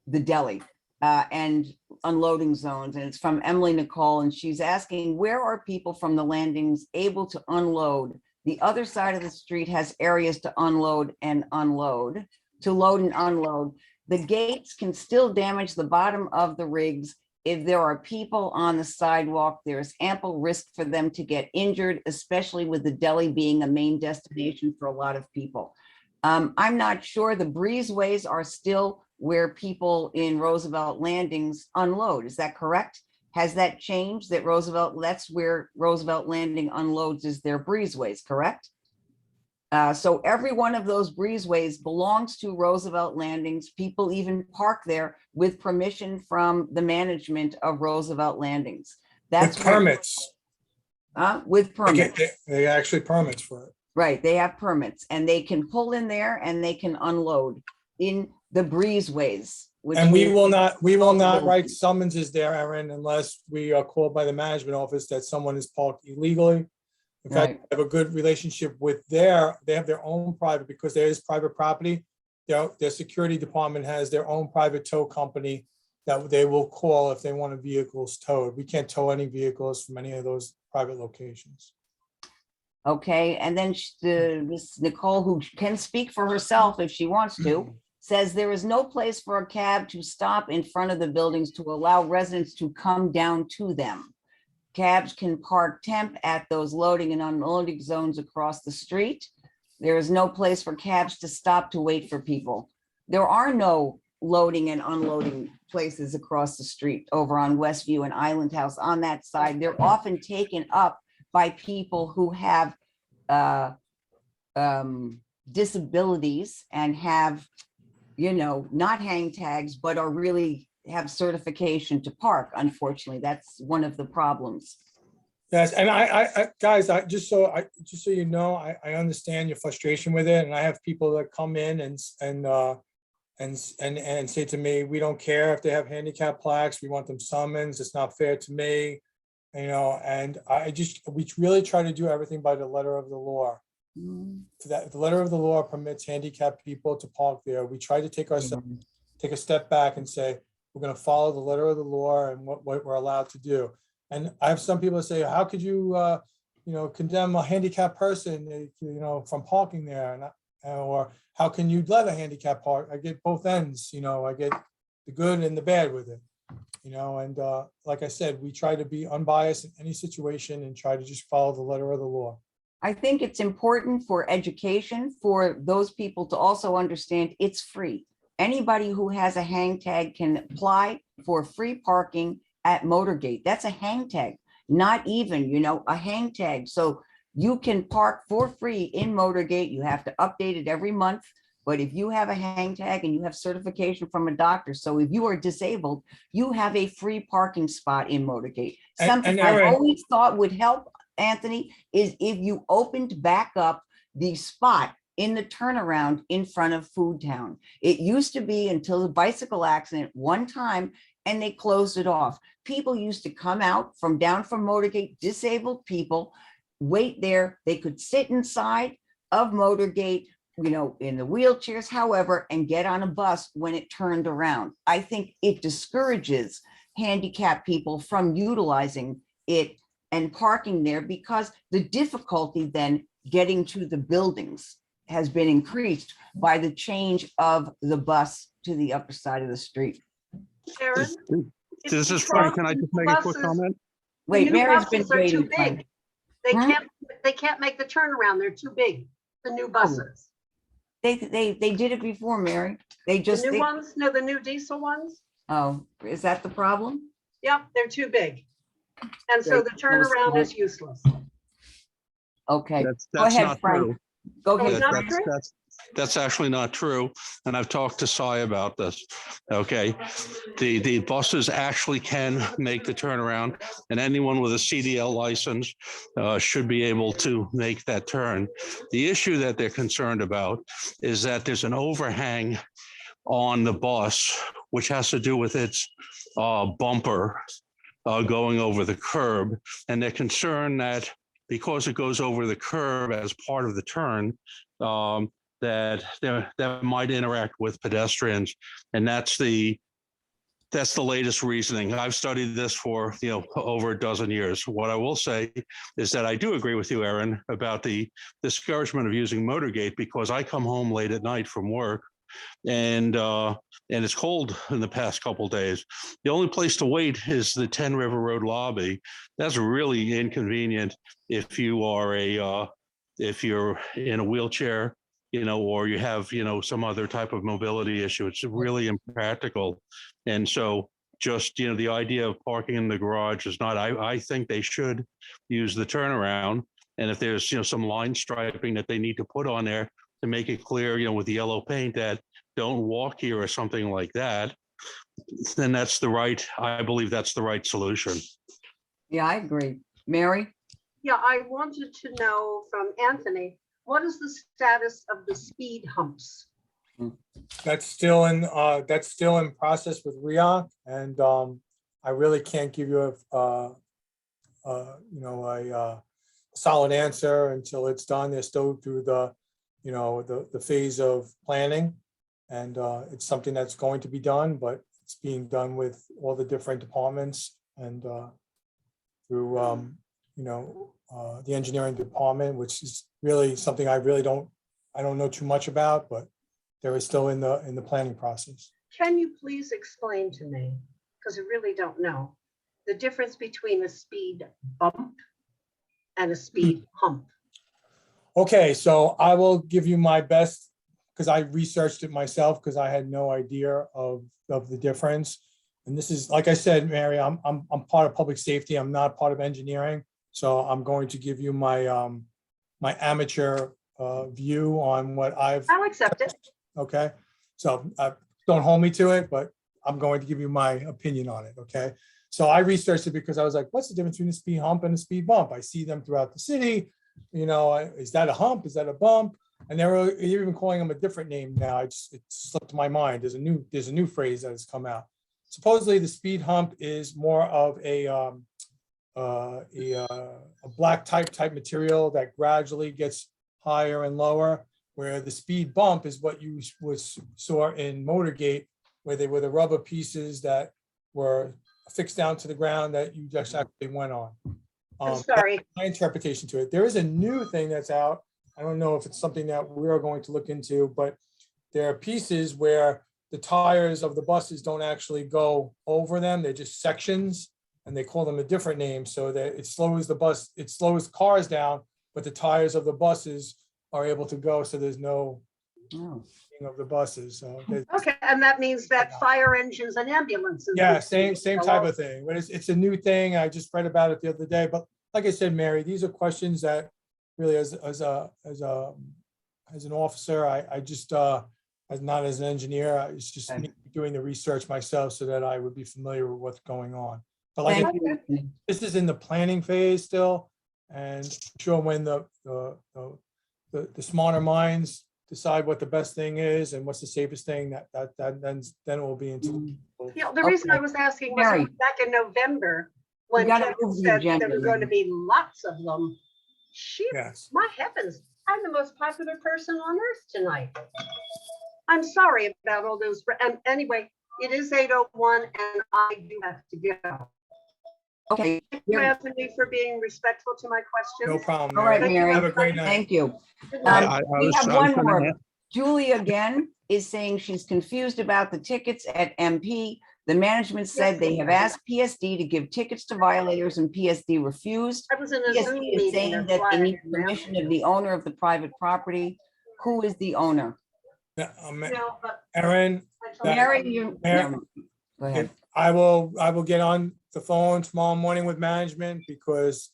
the deli and unloading zones. And it's from Emily Nicole. And she's asking, where are people from the landings able to unload? The other side of the street has areas to unload and unload, to load and unload. The gates can still damage the bottom of the rigs. If there are people on the sidewalk, there's ample risk for them to get injured, especially with the deli being a main destination for a lot of people. I'm not sure the breezeways are still where people in Roosevelt Landings unload. Is that correct? Has that changed, that Roosevelt, that's where Roosevelt Landing unloads, is their breezeways, correct? So every one of those breezeways belongs to Roosevelt Landings. People even park there with permission from the management of Roosevelt Landings. That's With permits. with permits. They actually permits for it. Right, they have permits and they can pull in there and they can unload in the breezeways. And we will not write summonses there, Erin, unless we are called by the management office that someone is parked illegally. In fact, Right. I have a good relationship with they have their own private, because there is private property. Their security department has their own private tow company that they will call if they want a vehicles towed. We can't tow any vehicles from any of those private locations. Okay, and then Miss Nicole, who can speak for herself if she wants to, says there is no place for a cab to stop in front of the buildings to allow residents to come down to them. Cabs can park temp at those loading and unloading zones across the street. There is no place for cabs to stop to wait for people. There are no loading and unloading places across the street over on Westview and Island House on that side. They're often taken up by people who have disabilities and have, not hang tags, but are really have certification to park. Unfortunately, that's one of the problems. Yes, and I guys, just so you know, I understand your frustration with it, and I have people that come in and say to me, we don't care if they have handicap plaques, we want them summons, it's not fair to me, and we really try to do everything by the letter of the law. That the letter of the law permits handicapped people to park there. We try to take a step back and say, we're going to follow the letter of the law and what we're allowed to do. And I have some people say, how could you, condemn a handicapped person, from parking there? Or how can you let a handicapped park? I get both ends, I get the good and the bad with it, and like I said, we try to be unbiased in any situation and try to just follow the letter of the law. I think it's important for education for those people to also understand it's free. Anybody who has a hang tag can apply for free parking at Motorgate. That's a hang tag, not even, a hang tag. So you can park for free in Motorgate. You have to update it every month. But if you have a hang tag and you have certification from a doctor, so if you are disabled, you have a free parking spot in Motorgate. Something I always thought would help, Anthony, is if you opened back up the spot in the turnaround in front of Food Town. It used to be until the bicycle accident one time, and they closed it off. People used to come out down from Motorgate, disabled people, wait there. They could sit inside of Motorgate, in the wheelchairs, however, and get on a bus when it turned around. I think it discourages handicapped people from utilizing it and parking there, because the difficulty then getting to the buildings has been increased by the change of the bus to the upper side of the street. Sharon? This is Frank. Can I just make a quick comment? Wait, Mary's been Buses are too waiting. Frank. big. They can't make the turnaround. They're too big. The new buses. They did it before, Mary. They just. The new ones? No, the new diesel ones? Oh, is that the problem? Yep, they're too big. And so the turnaround is useless. Okay, That's go ahead, not Frank. true. Go Oh, it's ahead. not Frank. true? That's actually not true. And I've talked to Cy about this. Okay. The buses actually can make the turnaround, and anyone with a CDL license should be able to make that turn. The issue that they're concerned about is that there's an overhang on the bus, which has to do with its bumper going over the curb. And they're concerned that because it goes over the curb as part of the turn, that might interact with pedestrians. And that's the latest reasoning. I've studied this for over a dozen years. What I will say is that I do agree with you, Erin, about the discouragement of using Motorgate, because I come home late at night from work and it's cold in the past couple of days. The only place to wait is the 10 River Road lobby. That's really inconvenient if you are if you're in a wheelchair, or you have, some other type of mobility issue. It's really impractical. And so just, the idea of parking in the garage is not, I think they should use the turnaround. And if there's, some line striping that they need to put on there to make it clear, with the yellow paint that don't walk here or something like that, then I believe that's the right solution. Yeah, I agree. Mary? Yeah, I wanted to know from Anthony, what is the status of the speed humps? That's still in process with RIOC, and I really can't give you a solid answer until it's done. They're still through the phase of planning, and it's something that's going to be done, but it's being done with all the different departments and through the engineering department, which is really something I don't know too much about, but they're still in the planning process. Can you please explain to me, because I really don't know, the difference between a speed bump and a speed hump? Okay, so I will give you my best, because I researched it myself, because I had no idea of the difference. And this is, like I said, Mary, I'm part of public safety. I'm not part of engineering. So I'm going to give you my my amateur view on what I'll accept it. Okay, so don't hold me to it, but I'm going to give you my opinion on it. Okay, so I researched it because I was like, what's the difference between a speed hump and a speed bump? I see them throughout the city. Is that a hump? Is that a bump? And they're even calling them a different name now. It slipped my mind. There's a new phrase that has come out. Supposedly, the speed hump is more of a black type material that gradually gets higher and lower, where the speed bump is what you saw in Motorgate, where they were the rubber pieces that were fixed down to the ground that you just actually went on. I'm sorry. That's my interpretation to it. There is a new thing that's out. I don't know if it's something that we're going to look into, but there are pieces where the tires of the buses don't actually go over them. They're just sections, and they call them a different name so that it slows cars down, but the tires of the buses are able to go, so there's no of the buses. So okay, and that means that fire engines and ambulances. Yeah, same type of thing. But it's a new thing. I just read about it the other day. But like I said, Mary, these are questions that really, as an officer, I just not as an engineer, it's just me doing the research myself so that I would be familiar with what's going on. But like this is in the planning phase still, and I'm sure when the smarter minds decide what the best thing is and what's the safest thing, then it will be into. The reason I was asking was back in November when Kevin said there were going to be lots of them. Shoot, my heavens, I'm the most popular person on earth tonight. I'm sorry about all those. And anyway, it is 8:01 and I do have to go. Okay. Thank you, Anthony, for being respectful to my questions. No problem. All right, Mary. Have a great night. Thank you. Good night. We have one more. Julie again is saying she's confused about the tickets at MP. The management said they have asked PSD to give tickets to violators and PSD refused. I was in a Zoom PSD is meeting. saying that they need permission of the owner of the private property. Who is the owner? Erin, Mary, go ahead. I will get on the phone tomorrow morning with management, because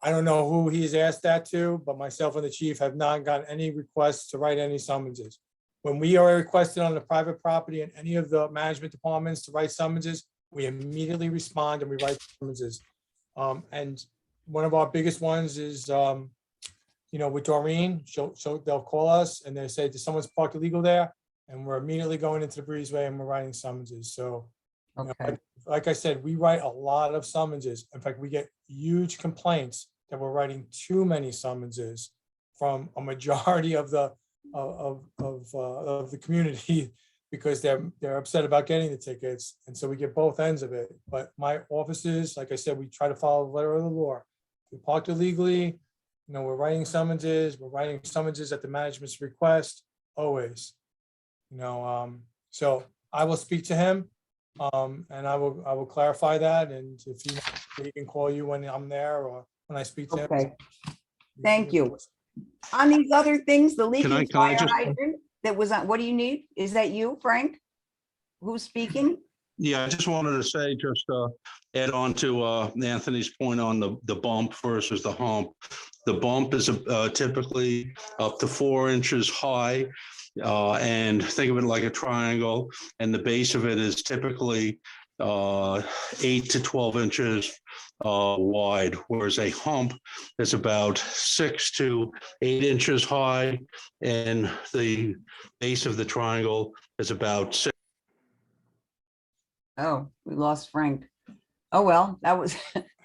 I don't know who he's asked that to, but myself and the chief have not gotten any requests to write any summonses. When we are requested on the private property and any of the management departments to write summonses, we immediately respond and we write summonses. And one of our biggest ones is, with Doreen, they'll call us and they say, "Does someone's parked illegal there?" And we're immediately going into the breezeway and we're writing summonses. So, like I said, we write a lot of summonses. In fact, we get huge complaints that we're writing too many summonses from a majority of the community, because they're upset about getting the tickets. And so we get both ends of it. But my offices, like I said, we try to follow the letter of the law. We parked illegally, we're writing summonses. We're writing summonses at the management's request, always. So I will speak to him, and I will clarify that, and if he can call you when I'm there or when I speak to him. Okay, thank you. On these other things, the leaking can I fire just- hydrant that was on, what do you need? Is that you, Frank? Who's speaking? Yeah, I just wanted to say, just add on to Anthony's point on the bump versus the hump. The bump is typically up to 4 inches high, and think of it like a triangle, and the base of it is typically 8 to 12 inches wide, whereas a hump is about 6 to 8 inches high, and the base of the triangle is about 6. Oh, we lost Frank. Oh, well, that was,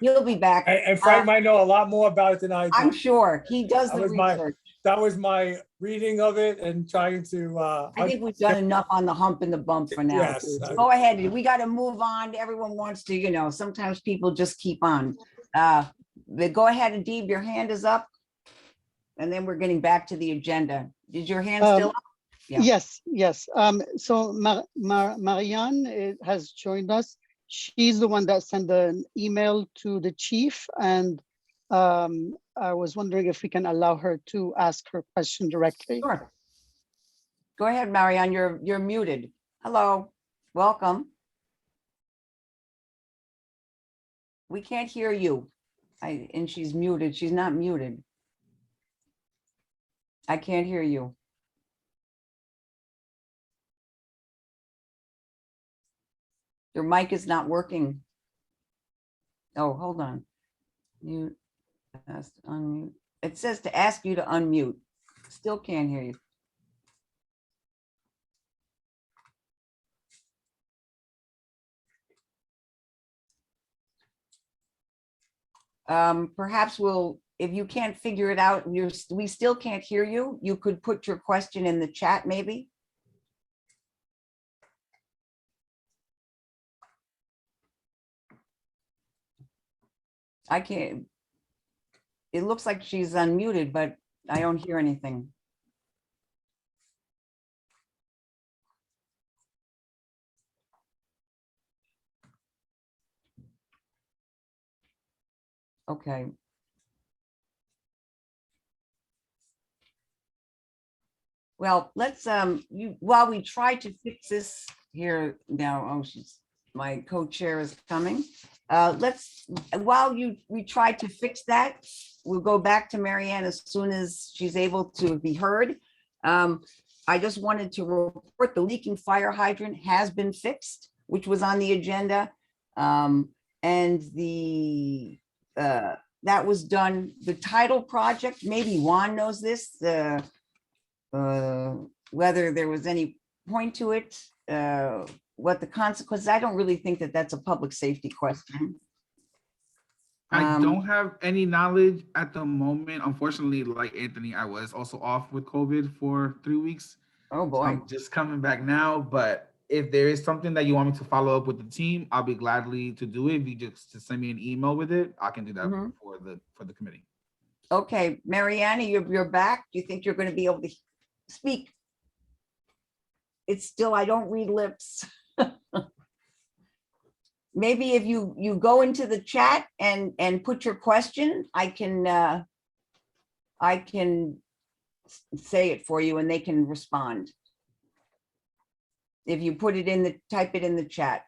he'll be back. And Frank might know a lot more about it than I I'm do. sure he does the research. That was my reading of it and trying to. I think we've done enough on the hump and the bump for now. Yes. Go ahead. We got to move on. Everyone wants to, sometimes people just keep on. Go ahead, and Deeb, your hand is up. And then we're getting back to the agenda. Is your hand still up? Yeah. Yes. So Marianne has joined us. She's the one that sent an email to the chief, and I was wondering if we can allow her to ask her question directly. Sure. Go ahead, Marianne. You're muted. Hello. Welcome. We can't hear you. And she's muted. She's not muted. I can't hear you. Your mic is not working. Oh, hold on. Mute. Ask to unmute. It says to ask you to unmute. Still can't hear you. Perhaps if you can't figure it out, we still can't hear you. You could put your question in the chat, maybe. I can't. It looks like she's unmuted, but I don't hear anything. Okay. Well, let's while we try to fix this here now. Oh, my co-chair is coming. While we try to fix that, we'll go back to Marianne as soon as she's able to be heard. I just wanted to report the leaking fire hydrant has been fixed, which was on the agenda. And that was done. The title project, maybe Juan knows this, whether there was any point to it, what the consequences. I don't really think that that's a public safety question. I don't have any knowledge at the moment. Unfortunately, like Anthony, I was also off with COVID for 3 weeks. Oh boy. So I'm just coming back now, but if there is something that you want me to follow up with the team, I'll be gladly to do it. If you just send me an email with it, I can do that for the committee. Okay, Marianne, you're back. Do you think you're going to be able to speak? It's still, I don't read lips. Maybe if you go into the chat and put your question, I can say it for you and they can respond. If you put it type it in the chat.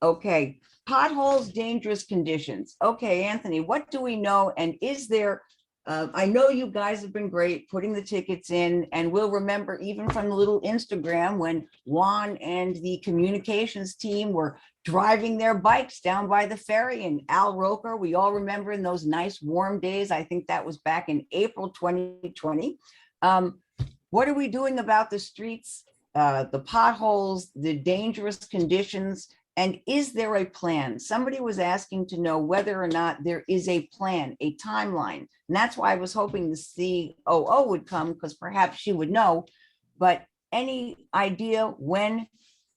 Okay, potholes, dangerous conditions. Okay, Anthony, what do we know? And is there, I know you guys have been great putting the tickets in, and we'll remember even from the little Instagram when Juan and the communications team were driving their bikes down by the ferry, and Al Roker, we all remember in those nice warm days. I think that was back in April 2020. What are we doing about the streets, the potholes, the dangerous conditions? And is there a plan? Somebody was asking to know whether or not there is a plan, a timeline. And that's why I was hoping the COO would come, because perhaps she would know. But any idea when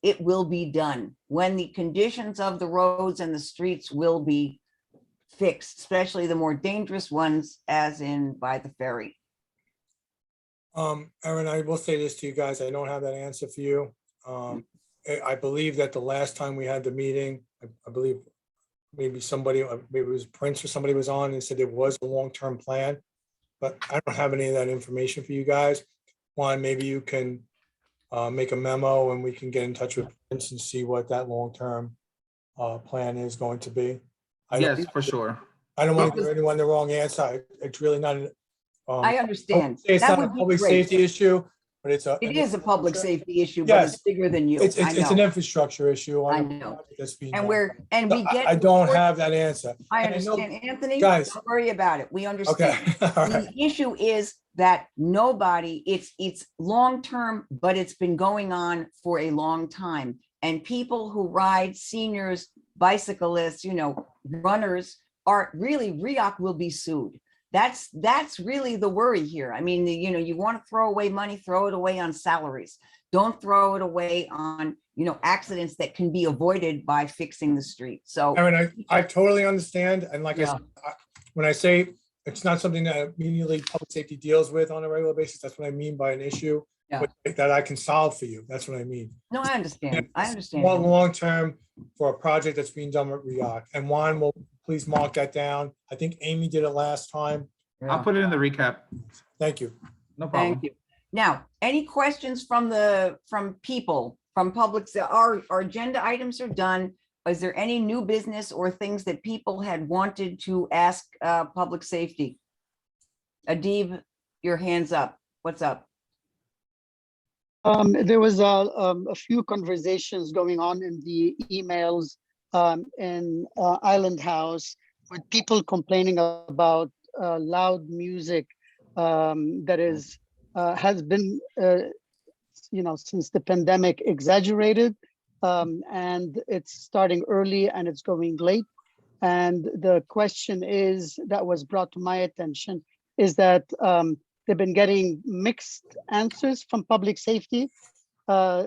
it will be done, when the conditions of the roads and the streets will be fixed, especially the more dangerous ones, as in by the ferry? Aaron, I will say this to you guys. I don't have that answer for you. I believe that the last time we had the meeting, I believe maybe somebody, maybe it was Prince or somebody was on and said there was a long-term plan, but I don't have any of that information for you guys. Juan, maybe you can make a memo and we can get in touch with Prince and see what that long-term plan is going to be. Yes, for sure. I don't want to give anyone the wrong answer. It's really not. I understand. It's That not a would be public great. safety issue, but it's a. It is a public safety issue, but Yes. it's bigger than you. It's I an know. infrastructure issue. I on a know. project that's being And done. we get. I don't have that answer. I And know- understand, Anthony, guys- don't worry about it. We Okay, understand. all right. The issue is that nobody, it's long-term, but it's been going on for a long time. And people who ride, seniors, bicyclists, runners are really, RIOC will be sued. That's really the worry here. I mean, you want to throw away money, throw it away on salaries. Don't throw it away on, accidents that can be avoided by fixing the street. So. Aaron, I totally understand. And like I Yeah. said, when I say it's not something that immediately public safety deals with on a regular basis, that's what I mean by an issue Yeah. that I can solve for you. That's what I mean. No, I understand. I understand. More long-term for a project that's being done with RIOC. And Juan will please mark that down. I think Amy did it last time. I'll put it in the recap. Thank you. No problem. Thank you. Now, any questions from people, from public? Our agenda items are done. Is there any new business or things that people had wanted to ask public safety? Adib, your hand's up. What's up? There was a few conversations going on in the emails in Island House with people complaining about loud music that has been, since the pandemic exaggerated, and it's starting early and it's going late. And the question that was brought to my attention is that they've been getting mixed answers from public safety,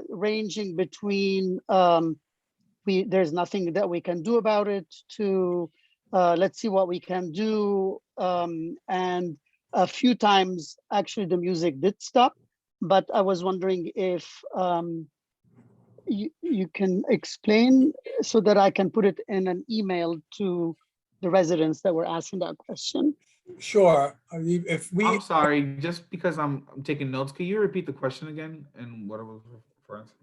ranging between there's nothing that we can do about it to let's see what we can do. And a few times, actually, the music did stop. But I was wondering if you can explain so that I can put it in an email to the residents that were asking that question. Sure. I'm sorry, just because I'm taking notes, can you repeat the question again and what I was referring to?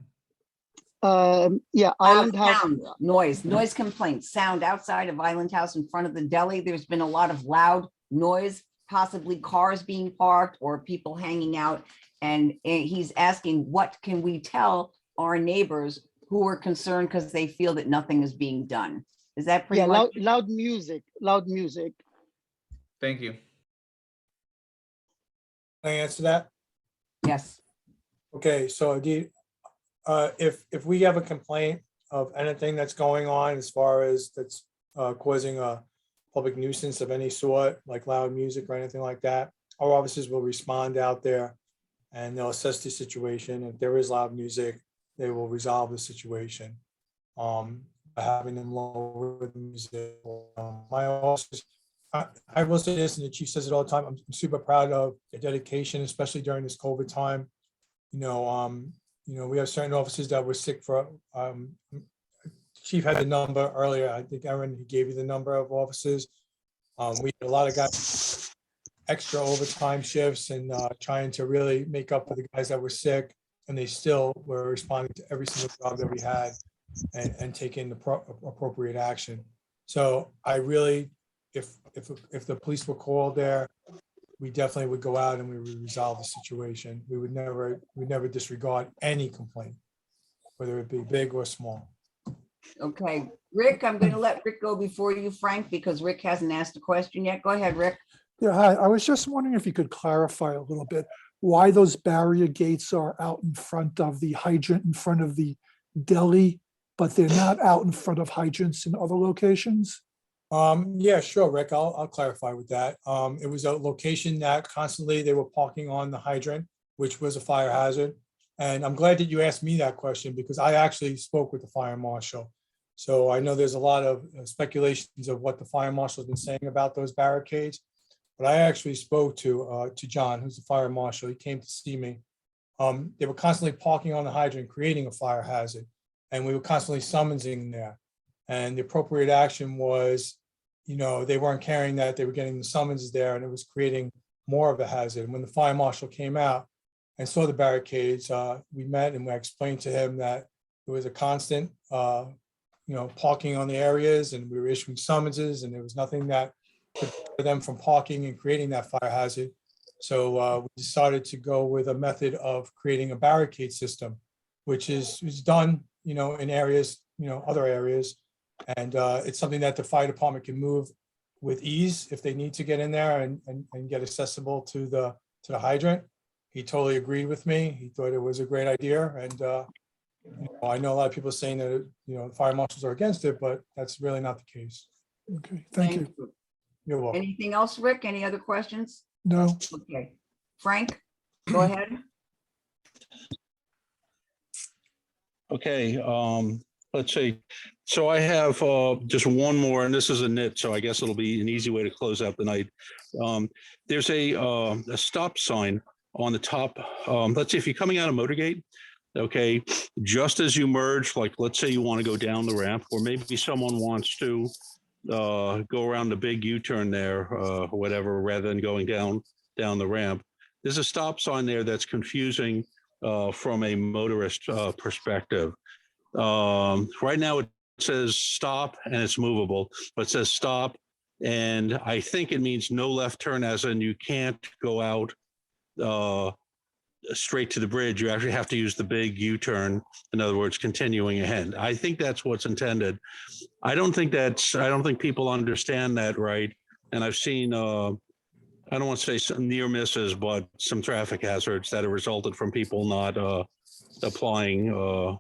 Yeah, Island House. Sound, noise complaints, sound outside of Island House in front of the deli. There's been a lot of loud noise, possibly cars being parked or people hanging out. And he's asking, what can we tell our neighbors who are concerned because they feel that nothing is being done? Is that pretty much? Loud music. Thank you. Can I answer that? Yes. Okay, so if we have a complaint of anything that's going on as far as that's causing a public nuisance of any sort, like loud music or anything like that, our officers will respond out there and they'll assess the situation. If there is loud music, they will resolve the situation by having them lower the music. My officers, I will say this, and the chief says it all the time, I'm super proud of their dedication, especially during this COVID time. We have certain officers that were sick for, chief had the number earlier. I think Aaron, he gave you the number of officers. We had a lot of guys, extra overtime shifts and trying to really make up for the guys that were sick. And they still were responding to every single job that we had and taking the appropriate action. So I really, if the police were called there, we definitely would go out and we would resolve the situation. We would never disregard any complaint, whether it be big or small. Okay, Rick, I'm going to let Rick go before you, Frank, because Rick hasn't asked a question yet. Go ahead, Rick. Yeah, hi. I was just wondering if you could clarify a little bit why those barrier gates are out in front of the hydrant in front of the deli, but they're not out in front of hydrants in other locations? Yeah, sure, Rick. I'll clarify with that. It was a location that constantly they were parking on the hydrant, which was a fire hazard. And I'm glad that you asked me that question because I actually spoke with the fire marshal. So I know there's a lot of speculations of what the fire marshal has been saying about those barricades. but I actually spoke to John, who's the fire marshal. He came to see me. They were constantly parking on the hydrant, creating a fire hazard, and we were constantly summoning there. And the appropriate action was, they weren't carrying that, they were getting the summonses there, and it was creating more of a hazard. And when the fire marshal came out and saw the barricades, we met and I explained to him that it was a constant, parking on the areas, and we were issuing summonses, and there was nothing that could deter them from parking and creating that fire hazard. So we decided to go with a method of creating a barricade system, which is done, in areas, other areas. And it's something that the fire department can move with ease if they need to get in there and get accessible to the hydrant. He totally agreed with me. He thought it was a great idea. And I know a lot of people saying that, the fire marshals are against it, but that's really not the case. Okay, thank you. You're welcome. Anything else, Rick? Any other questions? No, Okay. Frank, go ahead. Okay, let's see. So I have just one more, and this is a nit, so I guess it'll be an easy way to close out the night. There's a stop sign on the top. Let's see, if you're coming out of Motorgate, okay, just as you merge, like let's say you want to go down the ramp, or maybe someone wants to go around the big U-turn there, or whatever, rather than going down the ramp. There's a stop sign there that's confusing from a motorist perspective. Right now it says stop and it's movable, but it says stop. And I think it means no left turn, as in you can't go out straight to the bridge. You actually have to use the big U-turn. In other words, continuing ahead. I think that's what's intended. I don't think people understand that right. And I've seen, I don't want to say some near misses, but some traffic hazards that have resulted from people not applying,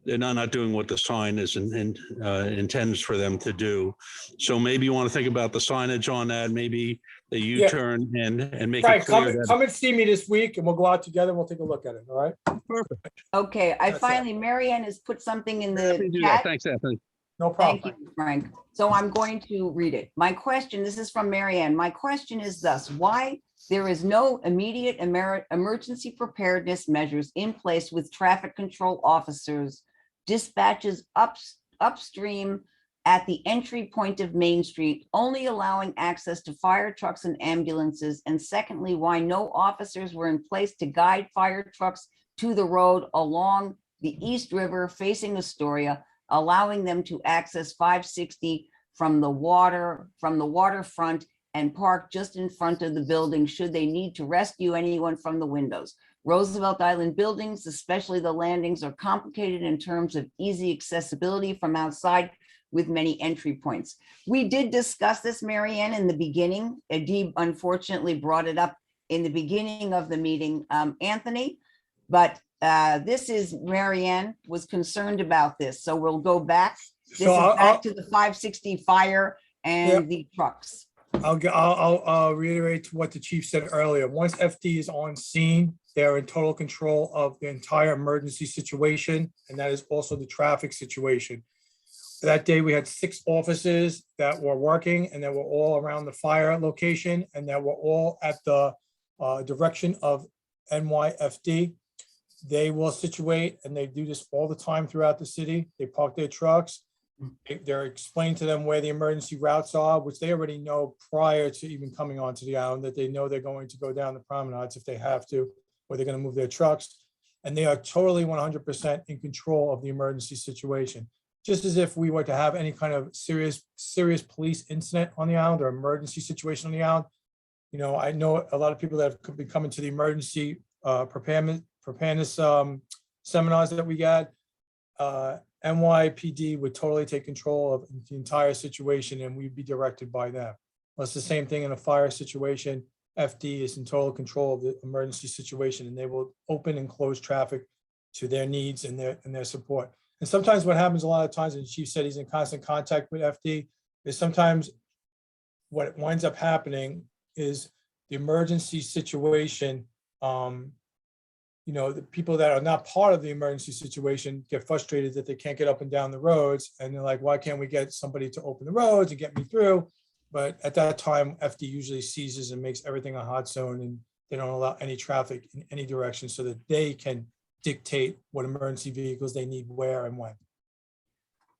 they're not doing what the sign is intends for them to do. So maybe you want to think about the signage on that, maybe the U-turn and make Frank, it clear. come and see me this week and we'll go out together and we'll take a look at it, all right? Perfect. Okay, That's it. Mary Ann has put something in the Do that. chat. Thanks, Anthony. No problem. Thank you, Frank. So I'm going to read it. My question, this is from Mary Ann. My question is thus: why there is no immediate emergency preparedness measures in place with traffic control officers, dispatches upstream at the entry point of Main Street, only allowing access to fire trucks and ambulances? And secondly, why no officers were in place to guide fire trucks to the road along the East River facing Astoria, allowing them to access 560 from the waterfront and park just in front of the building should they need to rescue anyone from the windows. Roosevelt Island buildings, especially the landings, are complicated in terms of easy accessibility from outside with many entry points. We did discuss this, Mary Ann, in the beginning. Adib unfortunately brought it up in the beginning of the meeting, Anthony, but this is, Mary Ann was concerned about this. So we'll go back. This So is back to the 560 fire and the trucks. I'll reiterate what the chief said earlier. Once FD is on scene, they're in total control of the entire emergency situation, and that is also the traffic situation. That day, we had 6 officers that were working, and that were all around the fire location, and that were all at the direction of NYFD. They will situate, and they do this all the time throughout the city. They park their trucks. They're explained to them where the emergency routes are, which they already know prior to even coming onto the island, that they know they're going to go down the promenades if they have to, or they're going to move their trucks. And they are totally 100% in control of the emergency situation. Just as if we were to have any kind of serious police incident on the island or emergency situation on the island. I know a lot of people that have been coming to the emergency preparedness seminars that we got. NYPD would totally take control of the entire situation, and we'd be directed by them. Well, it's the same thing in a fire situation. FD is in total control of the emergency situation, and they will open and close traffic to their needs and their support. And sometimes what happens a lot of times, and the chief said he's in constant contact with FD, is sometimes what winds up happening is the emergency situation, the people that are not part of the emergency situation get frustrated that they can't get up and down the roads. And they're like, why can't we get somebody to open the roads and get me through? But at that time, FD usually seizes and makes everything a hot zone, and they don't allow any traffic in any direction so that they can dictate what emergency vehicles they need where and when.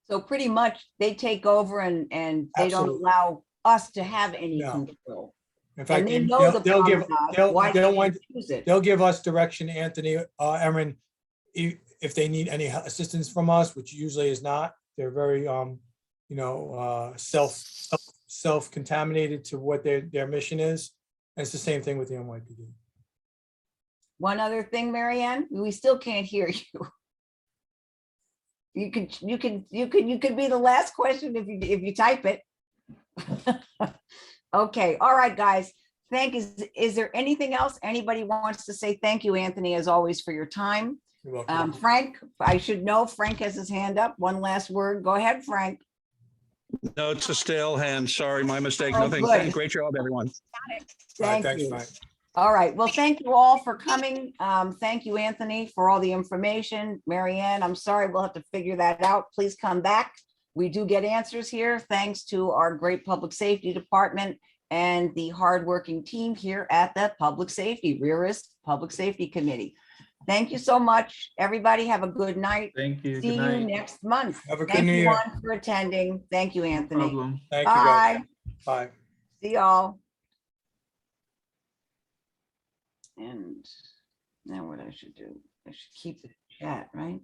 So pretty much they take over and they don't Absolutely. allow us to have any No. control. In fact, And they know the they'll give, promenade. Why they'll can't want, they use it? they'll give us direction, Anthony, Erin, if they need any assistance from us, which usually is not. They're very, self-contaminated to what their mission is. And it's the same thing with the NYPD. One other thing, Marianne, we still can't hear you. You could be the last question if you type it. Okay, all right, guys. Is there anything else anybody wants to say? Thank you, Anthony, as always, for your time. You're welcome. Frank, I should know, Frank has his hand up. One last word. Go ahead, Frank. No, it's a stale hand. Sorry, my mistake. Oh, Nothing. good. Great job, everyone. All right, Thank thanks, you. Frank. All right. Well, thank you all for coming. Thank you, Anthony, for all the information. Marianne, I'm sorry, we'll have to figure that out. Please come back. We do get answers here, thanks to our great public safety department and the hardworking team here at the Public Safety, RIRA Public Safety Committee. Thank you so much. Everybody have a good night. Thank you. See Good you night. next month. Have a good Thank New you Year. all for attending. Thank you, No Anthony. problem. Thank you, guys. Bye. Bye. See y'all. And now what I should do, I should keep the chat, right?